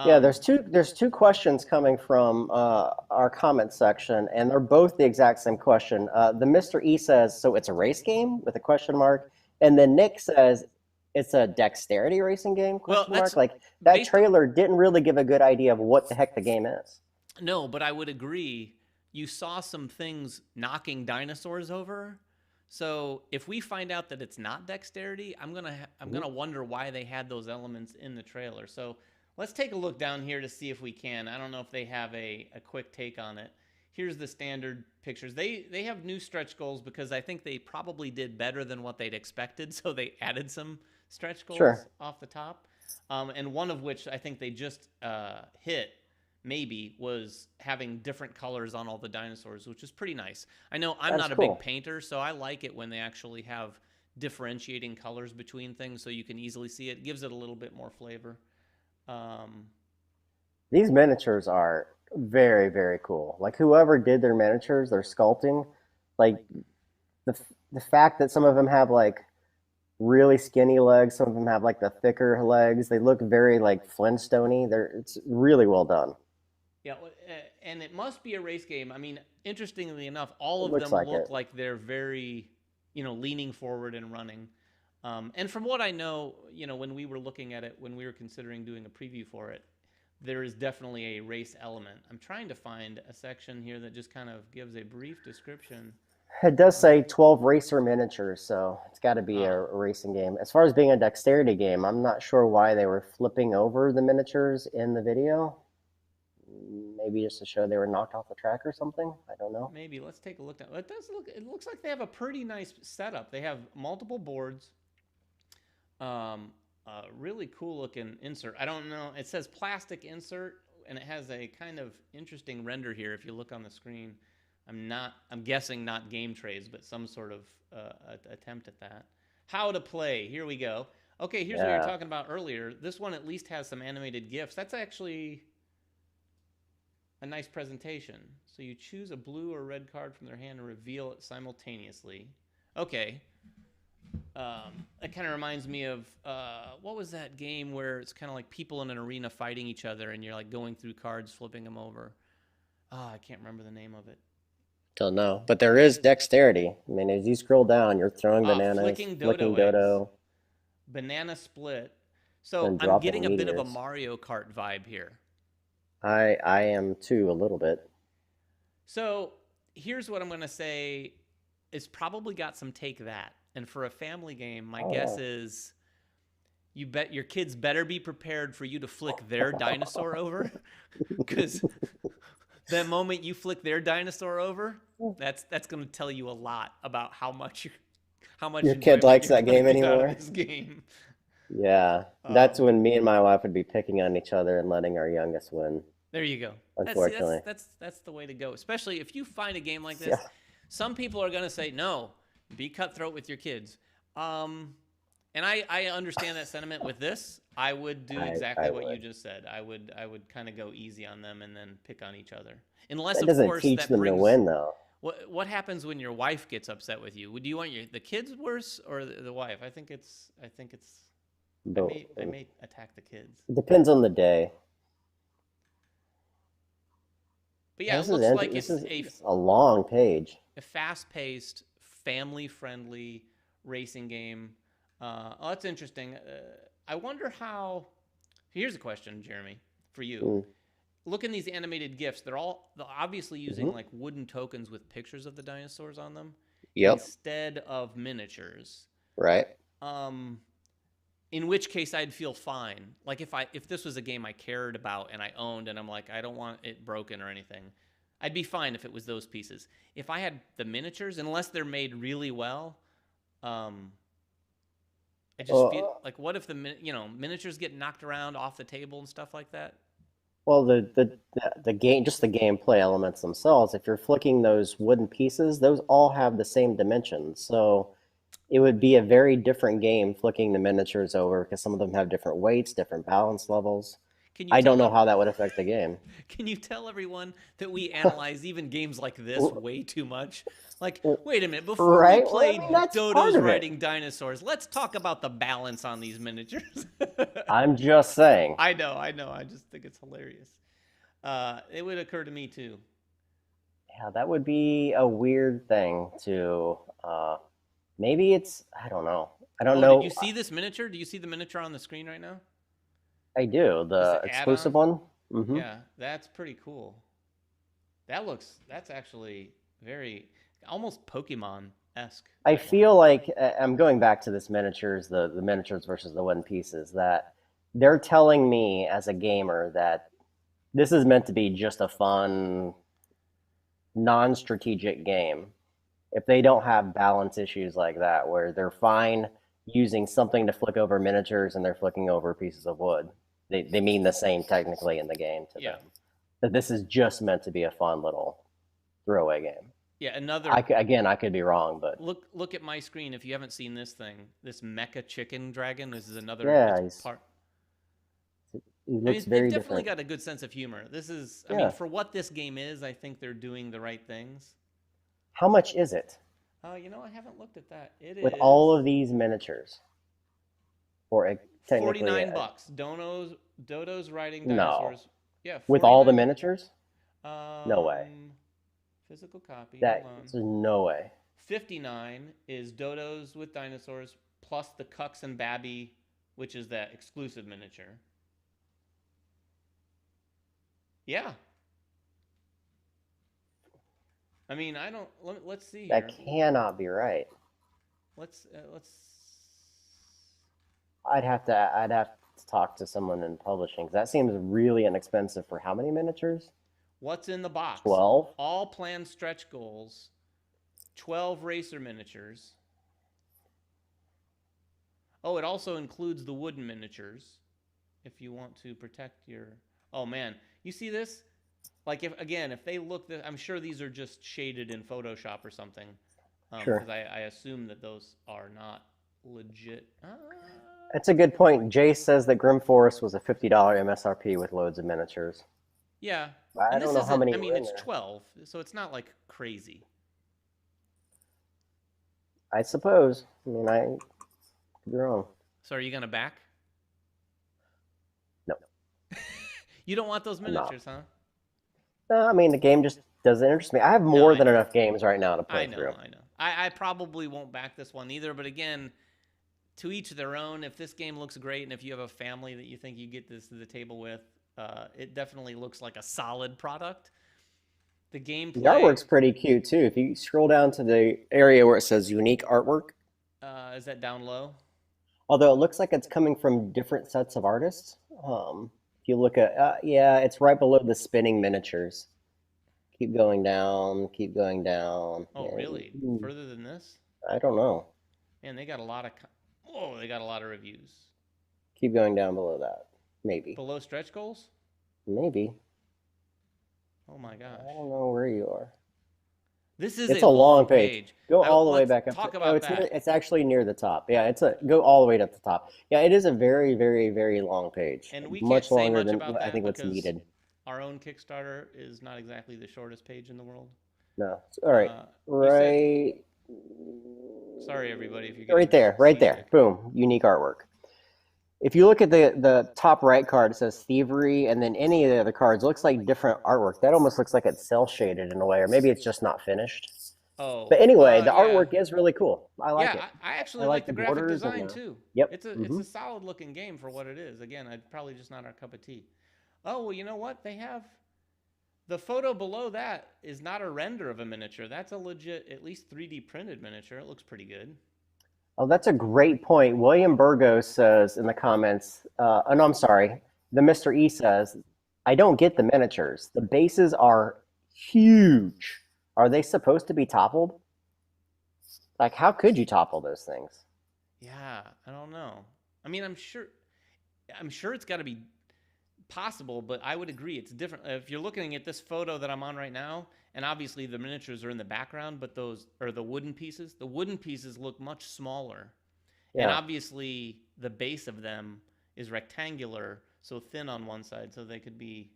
Yeah, there's two questions coming from our comment section, and they're both the exact same question. The Mr. E says, so it's a race game with a question mark, and then Nick says it's a dexterity racing game, question mark. Like, that trailer didn't really give a good idea of what the heck the game is. No, but I would agree. You saw some things knocking dinosaurs over. So if we find out that it's not dexterity, I'm gonna wonder why they had those elements in the trailer. So let's take a look down here to see if we can. I don't know if they have a quick take on it. Here's the standard pictures. They have new stretch goals because I think they probably did better than what they'd expected, so they added some stretch goals off the top. And one of which I think they just hit maybe, was having different colors on all the dinosaurs, which is pretty nice. I know I'm That's not a cool. big painter, so I like it when they actually have differentiating colors between things so you can easily see it. It gives it a little bit more flavor. These miniatures are very, very cool. Like whoever did their miniatures, their sculpting, like the fact that some of them have like really skinny legs, some of them have like the thicker legs. They look very like Flintstone-y. It's really well done. Yeah, and it must be a race game. I mean, interestingly enough, all of Looks them like look it. like they're very, leaning forward and running. And from what I know, when we were looking at it, when we were considering doing a preview for it, there is definitely a race element. I'm trying to find a section here that just kind of gives a brief description. It does say 12 racer miniatures, so it's got to be a racing game. As far as being a dexterity game, I'm not sure why they were flipping over the miniatures in the video. Maybe just to show they were knocked off the track or something. I don't know. Maybe. Let's take a look at it. It looks like they have a pretty nice setup. They have multiple boards. Really cool looking insert. I don't know. It says plastic insert, and it has a kind of interesting render here. If you look on the screen, I'm guessing not game trays, but some sort of attempt at that. How to play. Here we go. Okay, here's what you were talking about earlier. This one at least has some animated GIFs. That's actually a nice presentation. So you choose a blue or red card from their hand and reveal it simultaneously. Okay. It kind of reminds me of, what was that game where it's kind of like people in an arena fighting each other and you're like going through cards, flipping them over. I can't remember the name of it. Don't know. But there is dexterity. I mean, as you scroll down, you're throwing bananas, flicking flicking dodo dodo. Banana split. So And I'm getting a dropping bit of a meteors. Mario Kart vibe here. I am too, a little bit. So here's what I'm going to say. It's probably got some take that. And for a family game, my guess is you bet your kids better be prepared for you to flick their dinosaur over. Because the moment you flick their dinosaur over, that's going to tell you a lot about how much your kid likes that game get out of anymore. this game. Yeah, that's when me and my wife would be picking on each other and letting our youngest win. There you go. Unfortunately. That's the way to go. Especially if you find a game like this. Yeah. Some people are going to say, no, be cutthroat with your kids. And I understand that sentiment with this. I would do exactly what you just said. I would kind of go easy on them and then pick on each other. Unless, That of doesn't course, teach that them brings... to win, though. What happens when your wife gets upset with you? Do you want the kids worse or the wife? I think it's... I may attack the kids. It depends on the day. But yeah, This it looks like this it's is a long page. a fast-paced, family-friendly racing game. That's interesting. I wonder how... Here's a question, Jeremy, for you. Look in these animated GIFs. They're obviously using like wooden tokens with pictures of the dinosaurs on them instead of miniatures. Right. In which case I'd feel fine. Like if this was a game I cared about and I owned and I'm like, I don't want it broken or anything, I'd be fine if it was those pieces. If I had the miniatures, unless they're made really well, I just feel like, what if the miniatures get knocked around off the table and stuff like that? Well, the game, just the gameplay elements themselves, if you're flicking those wooden pieces, those all have the same dimensions. So it would be a very different game flicking the miniatures over because some of them have different weights, different balance levels. I don't know how that would affect the game. Can you tell everyone that we analyze even games like this way too much? Like, wait a minute, before we played Dodos Riding Dinosaurs, let's talk about the balance on these miniatures. I'm just saying. I know. I just think it's hilarious. It would occur to me too. Yeah, that would be a weird thing to... maybe it's... I don't know. I don't know. Did you see this miniature? Do you see the miniature on the screen right now? I do. The exclusive one? Mm-hmm. Yeah, that's pretty cool. That's actually very, almost Pokemon-esque. I feel like, I'm going back to this miniatures, the miniatures versus the wooden pieces, that they're telling me as a gamer that this is meant to be just a fun, non-strategic game. If they don't have balance issues like that, where they're fine using something to flick over miniatures and they're flicking over pieces of wood. They mean the same technically in the game to them. that this is just meant to be a fun little throwaway game. Yeah, another. Again, I could be wrong, but Look at my screen if you haven't seen this thing. This Mecha chicken dragon. This is another. Yeah, He looks they've very definitely different. got a good sense of humor. This is, I mean, for what this game is, I think they're doing the right things. How much is it? You know, I haven't looked at that. It with is all of these miniatures, or technically $49. Dodos Riding Dinosaurs. No. Yeah, With all the miniatures? No way. Physical copy. There's no way. 59 is Dodos with dinosaurs plus the Cucks and Babby, which is that exclusive miniature. Yeah. I mean, I don't. Let's see here. That cannot be right. Let's. I'd have to talk to someone in publishing, because that seems really inexpensive for how many miniatures? What's in the box? 12. All planned stretch goals. 12 racer miniatures. Oh, it also includes the wooden miniatures, if you want to protect your. Oh man, you see this? Like if they look, I'm sure these are just shaded in Photoshop or something. Sure. Because I assume that those are not legit. That's a good point. Jay says that Grim Forest was a $50 MSRP with loads of miniatures. Yeah. I don't know how many. I mean, it's 12, so it's not like crazy. I suppose. I mean, I could be wrong. So are you gonna back? No. You don't want those miniatures, huh? No, I mean, the game just doesn't interest me. I have more than enough games right now to play through. I know. I probably won't back this one either, but again, to each their own. If this game looks great and if you have a family that you think you get this to the table with, it definitely looks like a solid product. The gameplay... The artwork's pretty cute, too. If you scroll down to the area where it says unique artwork. Is that down low? Although it looks like it's coming from different sets of artists. If you look at, yeah, it's right below the spinning miniatures. Keep going down, keep going down. Oh, really? Further than this? I don't know. Man, they got a lot of... they got a lot of reviews. Keep going down below that. Maybe. Below stretch goals? Maybe. Oh my gosh. I don't know where you are. This is a long page. Go all the way back up. Talk about that. It's actually near the top. Yeah, go all the way to the top. Yeah, it is a very, very, very long page. And we much can't say longer much than about that I think what's because needed. Our own Kickstarter is not exactly the shortest page in the world. No. All right. Right. Sorry, everybody. If you right there. Boom. Unique artwork. If you look at the top right card, it says thievery, and then any of the other cards looks like different artwork. That almost looks like it's cell shaded in a way, or maybe it's just not finished. Oh. But anyway, the artwork is really cool. I like it. I actually like the graphic design too. Yep. It's a solid looking game for what it is. Again, I'd probably just not our cup of tea. Oh, well, you know what? They have the photo below that is not a render of a miniature. That's a legit, at least 3D printed miniature. It looks pretty good. Oh, that's a great point. William Burgos says in the comments, no, I'm sorry. The Mr. E says, I don't get the miniatures. The bases are huge. Are they supposed to be toppled? Like, how could you topple those things? Yeah, I don't know. I mean, I'm sure it's got to be possible, but I would agree it's different. If you're looking at this photo that I'm on right now, and obviously the miniatures are in the background, but those are the wooden pieces. The wooden pieces look much smaller. Yeah. And obviously the base of them is rectangular, so thin on one side, so they could be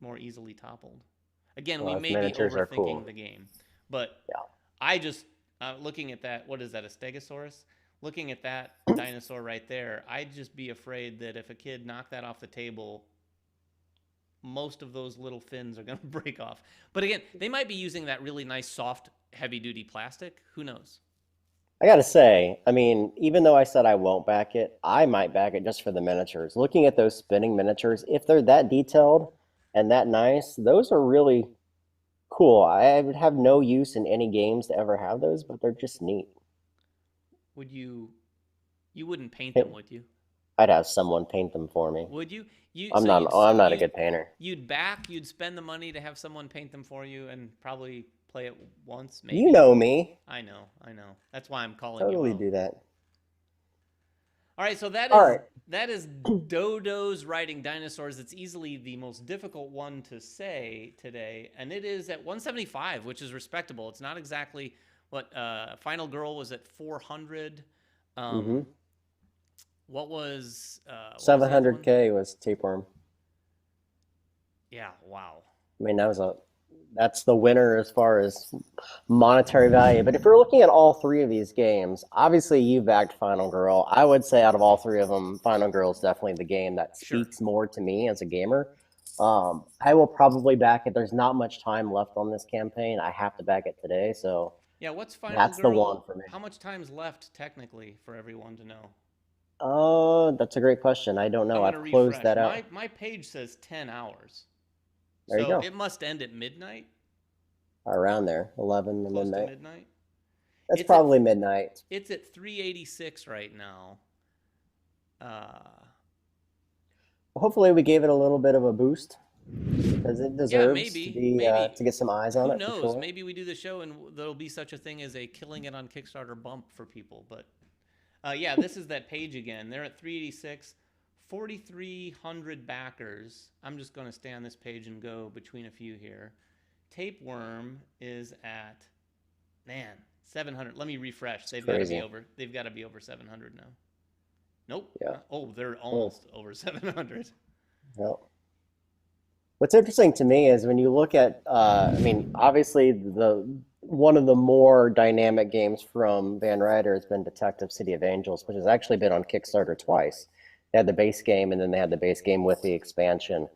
more easily toppled. Again, we may be overthinking the game, but I just, looking at that, what is that, a Stegosaurus? Looking at that dinosaur right there, I'd just be afraid that if a kid knocked that off the table, most of those little fins are going to break off. But again, they might be using that really nice, soft, heavy-duty plastic. Who knows? I got to say, I mean, even though I said I won't back it, I might back it just for the miniatures. Looking at those spinning miniatures, if they're that detailed and that nice, those are really cool. I would have no use in any games to ever have those, but they're just neat. Would you wouldn't paint them, would you? I'd have someone paint them for me. Would you? I'm not a good painter. You'd spend the money to have someone paint them for you and probably play it once, maybe. You know me. I know. That's why I'm calling you. Totally do that. All right, so that All is right. that is Dodos Riding Dinosaurs. It's easily the most difficult one to say today, and it is at 175, which is respectable. It's not exactly what Final Girl was at 400. What was 700K was Tapeworm. Yeah, wow. I mean, that's the winner as far as monetary value. But if you're looking at all three of these games, obviously you backed Final Girl. I would say out of all three of them, Final Girl is definitely the game that speaks more to me as a gamer. I will probably back it. There's not much time left on this campaign. I have to back it today, so yeah. What's Final that's Girl? The one for me. How much time's left technically for everyone to know? That's a great question. I don't know. I've closed that out. My page says 10 hours. There you go. It must end at midnight. Around there, 11 to Close midnight. to midnight. That's probably midnight. It's at 386 right now. Hopefully, we gave it a little bit of a boost because it deserves maybe. To get some eyes on it. Who knows? For sure. Maybe we do the show and there'll be such a thing as a killing it on Kickstarter bump for people. But yeah, this is that page again. They're at 386. 4,300 backers. I'm just going to stay on this page and go between a few here. Tapeworm is at 700. Let me refresh. They've got to be over. They've got to be over 700 now. Nope. Yeah. Oh, they're almost over 700. Yep. What's interesting to me is when you look at, I mean, obviously one of the more dynamic games from Van Ryder has been Detective City of Angels, which has actually been on Kickstarter twice. They had the base game, and then they had the base game with the expansion.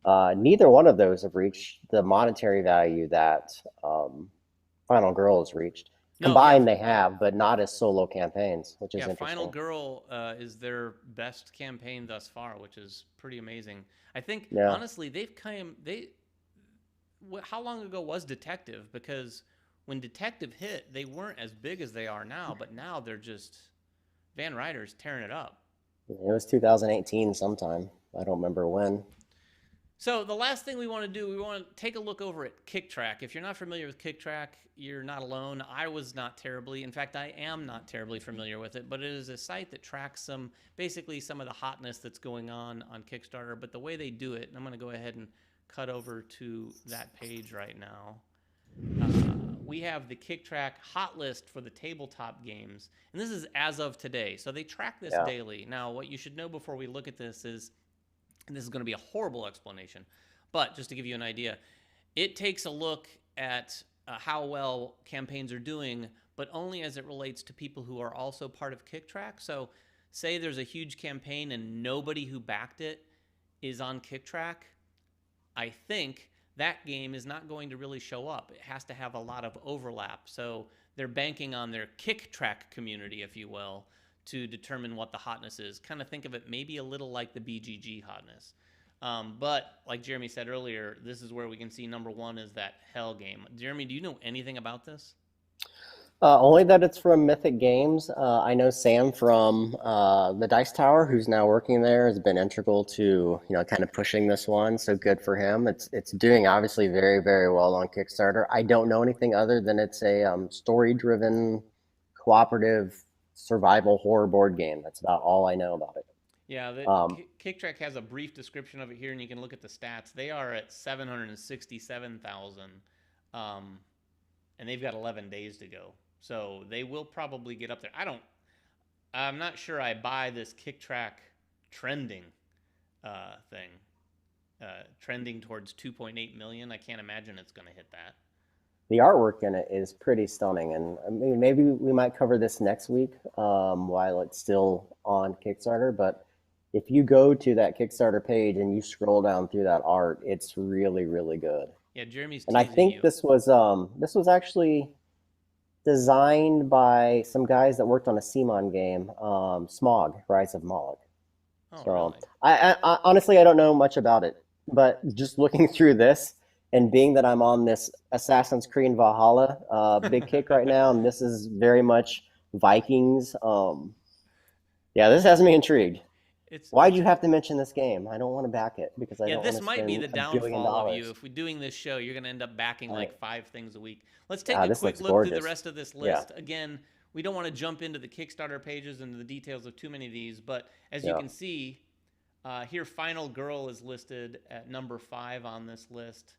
Neither one of those have reached the monetary value that Final Girl has reached. Combined, they have, but not as solo campaigns, which is interesting. Final Girl is their best campaign thus far, which is pretty amazing. I think, honestly, how long ago was Detective? Because when Detective hit, they weren't as big as they are now, but now they're just, Van Ryder's tearing it up. It was 2018 sometime. I don't remember when. So the last thing we want to do, we want to take a look over at KickTrack. If you're not familiar with KickTrack, you're not alone. I was not terribly. In fact, I am not terribly familiar with it, but it is a site that tracks basically some of the hotness that's going on Kickstarter. But the way they do it, and I'm going to go ahead and cut over to that page right now. We have the KickTrack hot list for the tabletop games, and this is as of today. So they track this daily. Now, what you should know before we look at this is, and this is going to be a horrible explanation, but just to give you an idea, it takes a look at how well campaigns are doing, but only as it relates to people who are also part of KickTrack. So say there's a huge campaign and nobody who backed it is on KickTrack, I think that game is not going to really show up. It has to have a lot of overlap. So they're banking on their KickTrack community, if you will, to determine what the hotness is. Kind of think of it maybe a little like the BGG hotness. But like Jeremy said earlier, this is where we can see number one is that Hell game. Jeremy, do you know anything about this? Only that it's from Mythic Games. I know Sam from the Dice Tower, who's now working there, has been integral to kind of pushing this one. So good for him. It's doing obviously very, very well on Kickstarter. I don't know anything other than it's a story-driven, cooperative survival horror board game. That's about all I know about it. Yeah, KickTrack has a brief description of it here, and you can look at the stats. They are at 767,000, and they've got 11 days to go. So they will probably get up there. I'm not sure I buy this KickTrack trending thing. Trending towards 2.8 million. I can't imagine it's going to hit that. The artwork in it is pretty stunning, and I mean, maybe we might cover this next week while it's still on Kickstarter. But if you go to that Kickstarter page and you scroll down through that art, it's really, really good. Yeah, Jeremy's. And I think this was actually designed by some guys that worked on a Simon game, Smog: Rise of Moloch. Oh, so really? I honestly I don't know much about it, but just looking through this. And being that I'm on this Assassin's Creed Valhalla big kick right now, and this is very much Vikings, this has me intrigued. Why'd you have to mention this game? I don't want to back it because I don't want to this might be the $1 billion. downfall of you. If we're doing this show, you're going to end up backing like 5 things a week. Let's take a quick look through the rest of this list. Again, we don't want to jump into the Kickstarter pages and the details of too many of these, but as you can see, here Final Girl is listed at number 5 on this list.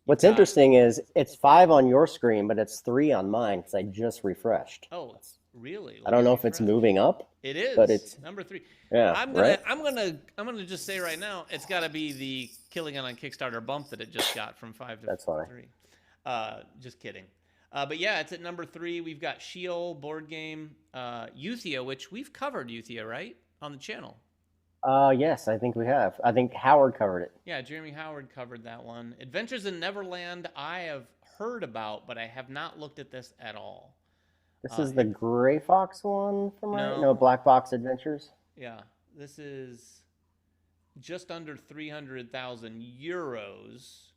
What's interesting is it's 5 on your screen, but it's 3 on mine because I just refreshed. Oh, really? I don't know if it's moving up. It is, but it's number 3. Yeah, I'm gonna just say right now, it's got to be the Killing It on Kickstarter bump that it just got from 5 to 3. Just kidding. But yeah, it's at number 3. We've got Sheol board game, Euthia, which we've covered Euthia, right, on the channel. Yes, I think we have. I think Howard covered it. Yeah, Jeremy Howard covered that one. Adventures in Neverland, I have heard about, but I have not looked at this at all. This is the Gray Fox one from right? No. No, Black Box Adventures. Yeah, this is just under 300,000 euros.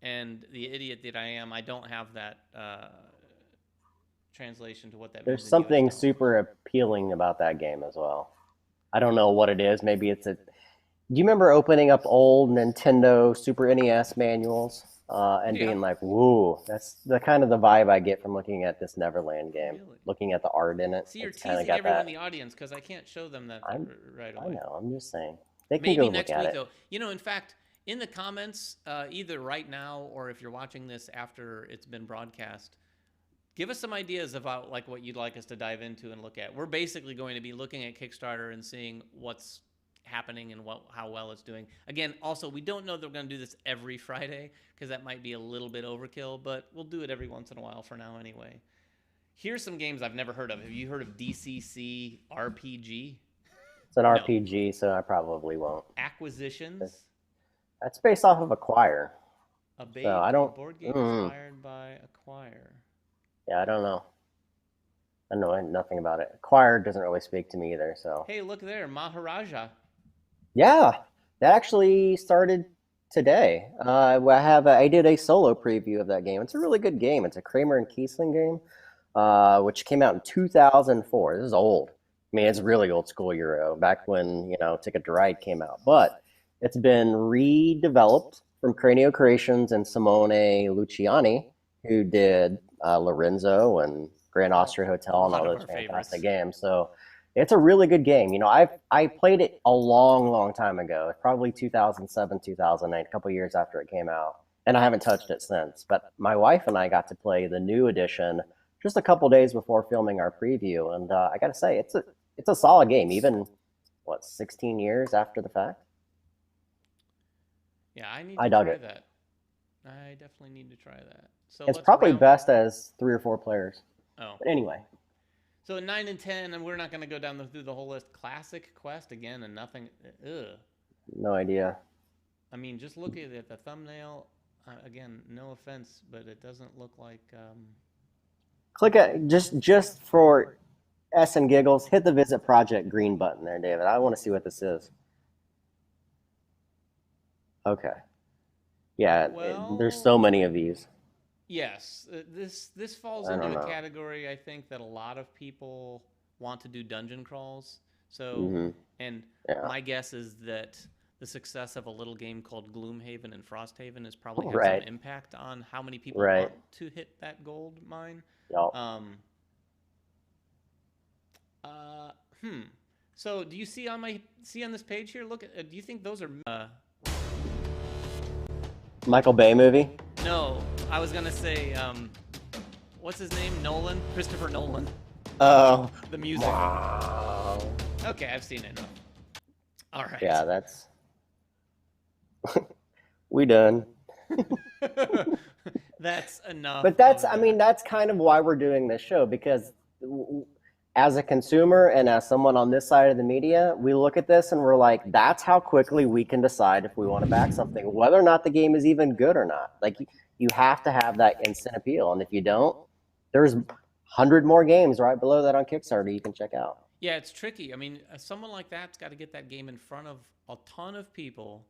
And the idiot that I am, I don't have that translation to what that means. There's something super appealing about that game as well. I don't know what it is. Maybe it's a... Do you remember opening up old Nintendo Super NES manuals and being like, whoa, that's the kind of the vibe I get from looking at this Neverland game, looking at the art in it. See, you're it's teasing got everyone that. in the audience because I can't show them that right away. I know, I'm just saying. They can Maybe go next look at week, it. though. You know, in fact, in the comments, either right now or if you're watching this after it's been broadcast, give us some ideas about like what you'd like us to dive into and look at. We're basically going to be looking at Kickstarter and seeing what's happening and how well it's doing. Again, also, we don't know that we're going to do this every Friday because that might be a little bit overkill, but we'll do it every once in a while for now anyway. Here's some games I've never heard of. Have you heard of DCC RPG? It's an RPG, so I probably won't. Acquisitions? That's based off of Acquire. A board game inspired by Acquire. Yeah, I don't know. I know nothing about it. Acquire doesn't really speak to me either, so. Hey, look there, Maharaja. Yeah, that actually started today. I did a solo preview of that game. It's a really good game. It's a Kramer and Kiesling game, which came out in 2004. This is old. I mean, it's really old school Euro, back when, Ticket to Ride came out. But it's been redeveloped from Cranio Creations and Simone Luciani, who did Lorenzo and Grand Austria Hotel and all those fantastic games. So it's a really good game. I played it a long, long time ago, probably 2007, 2008, a couple years after it came out. And I haven't touched it since. But my wife and I got to play the new edition just a couple days before filming our preview. And I got to say, it's a solid game, even, 16 years after the fact? Yeah, I need to try that. I definitely need to try that. So it's probably best as 3 or 4 players. Oh. But anyway. So 9 and 10, and we're not going to go down through the whole list. Classic Quest, again, and nothing. Ugh. No idea. I mean, just look at it. The thumbnail, again, no offense, but it doesn't look like... Click it, just for S and giggles, hit the Visit Project green button there, David. I want to see what this is. Okay. Yeah, there's so many of these. Yes, this falls into a category, I think, that a lot of people want to do dungeon crawls. So, my guess is that the success of a little game called Gloomhaven and Frosthaven has probably had some impact on how many people want to hit that gold mine. Yep. So, do you see on this page here? Look at. Do you think those are Michael Bay movie? No, I was gonna say, what's his name? Nolan? Christopher Nolan. Oh. The music. Wow. Okay, I've seen it. All right. Yeah, that's... we done. That's enough. But that's kind of why we're doing this show, because as a consumer and as someone on this side of the media, we look at this and we're like, that's how quickly we can decide if we want to back something, whether or not the game is even good or not. Like, you have to have that instant appeal. And if you don't, there's 100 more games right below that on Kickstarter you can check out. Yeah, it's tricky. I mean, someone like that's got to get that game in front of a ton of people.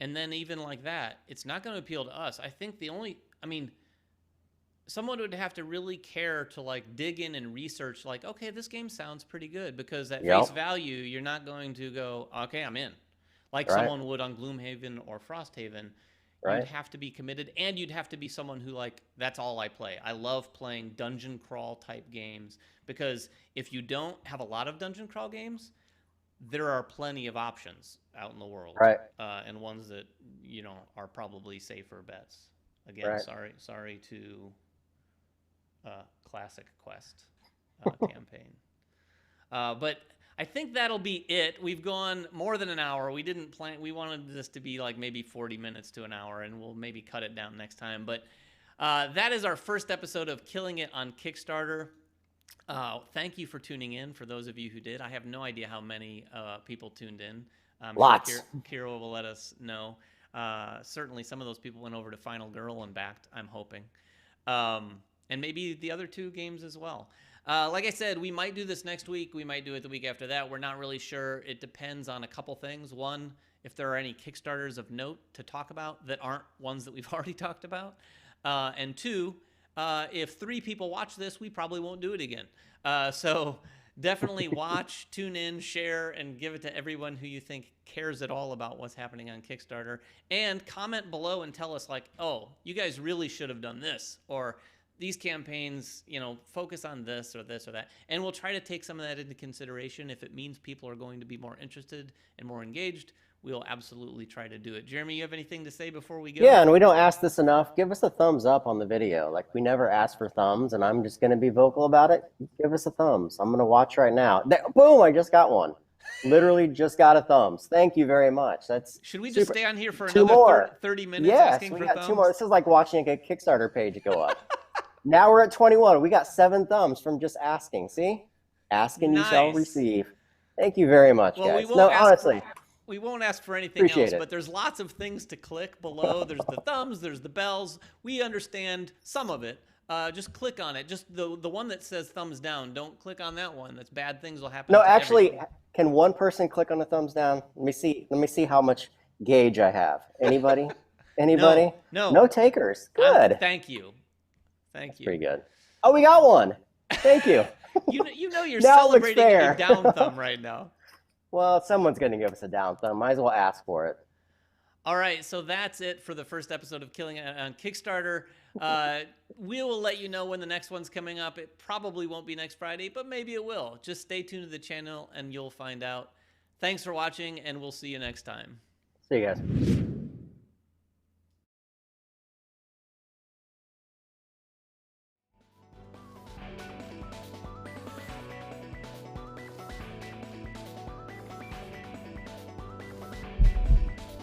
And then even like that, it's not going to appeal to us. I think someone would have to really care to like dig in and research like, okay, this game sounds pretty good, because at face value, you're not going to go, okay, I'm in. Like someone would on Gloomhaven or Frosthaven. Right. You'd have to be committed, and you'd have to be someone who, like, that's all I play. I love playing dungeon crawl type games, because if you don't have a lot of dungeon crawl games, there are plenty of options out in the world, Right. And ones that, you know, are probably safer bets. Again, Right. sorry to Classic Quest campaign. But I think that'll be it. We've gone more than an hour. We didn't plan. We wanted this to be like maybe 40 minutes to an hour, and we'll maybe cut it down next time. But that is our first episode of Killing It on Kickstarter. Thank you for tuning in, for those of you who did. I have no idea how many people tuned in. Lots. Sure Kira will let us know. Certainly some of those people went over to Final Girl and backed, I'm hoping. And maybe the other two games as well. Like I said, we might do this next week. We might do it the week after that. We're not really sure. It depends on a couple things. One, if there are any Kickstarters of note to talk about that aren't ones that we've already talked about. And two, if 3 people watch this, we probably won't do it again. So definitely watch, tune in, share, and give it to everyone who you think cares at all about what's happening on Kickstarter. And comment below and tell us, like, oh, you guys really should have done this, or these campaigns, you know, focus on this or this or that. And we'll try to take some of that into consideration. If it means people are going to be more interested and more engaged, we'll absolutely try to do it. Jeremy, you have anything to say before we go? Yeah, and we don't ask this enough. Give us a thumbs up on the video. Like, we never ask for thumbs, and I'm just going to be vocal about it. Give us a thumbs. I'm going to watch right now. Boom, I just got one. Literally just got a thumbs. Thank you very much. That's Should we just stay on here for 2 another more. 30 minutes Yes, asking we for got thumbs? 2 more. This is like watching a Kickstarter page go up. Now we're at 21. We got 7 thumbs from just asking. See? Asking you shall Nice. receive. Thank you very much, Well, guys. we won't No, ask honestly. We won't ask for anything Appreciate else, it. but there's lots of things to click below. There's the thumbs, there's the bells. We understand some of it. Just click on it. Just the one that says thumbs down. Don't click on that one. That's bad things will happen. No, to actually, everyone. can one person click on the thumbs down? Let me see. Let me see how much gauge I have. Anybody? Anybody? No. No takers. Good. Thank you. Thank you. Pretty good. Oh, we got one. Thank you. You know you're Now it looks celebrating fair. a down thumb right now. Well, someone's going to give us a down thumb. Might as well ask for it. All right, so that's it for the first episode of Killing It on Kickstarter. We will let you know when the next one's coming up. It probably won't be next Friday, but maybe it will. Just stay tuned to the channel and you'll find out. Thanks for watching, and we'll see you next time. See you guys.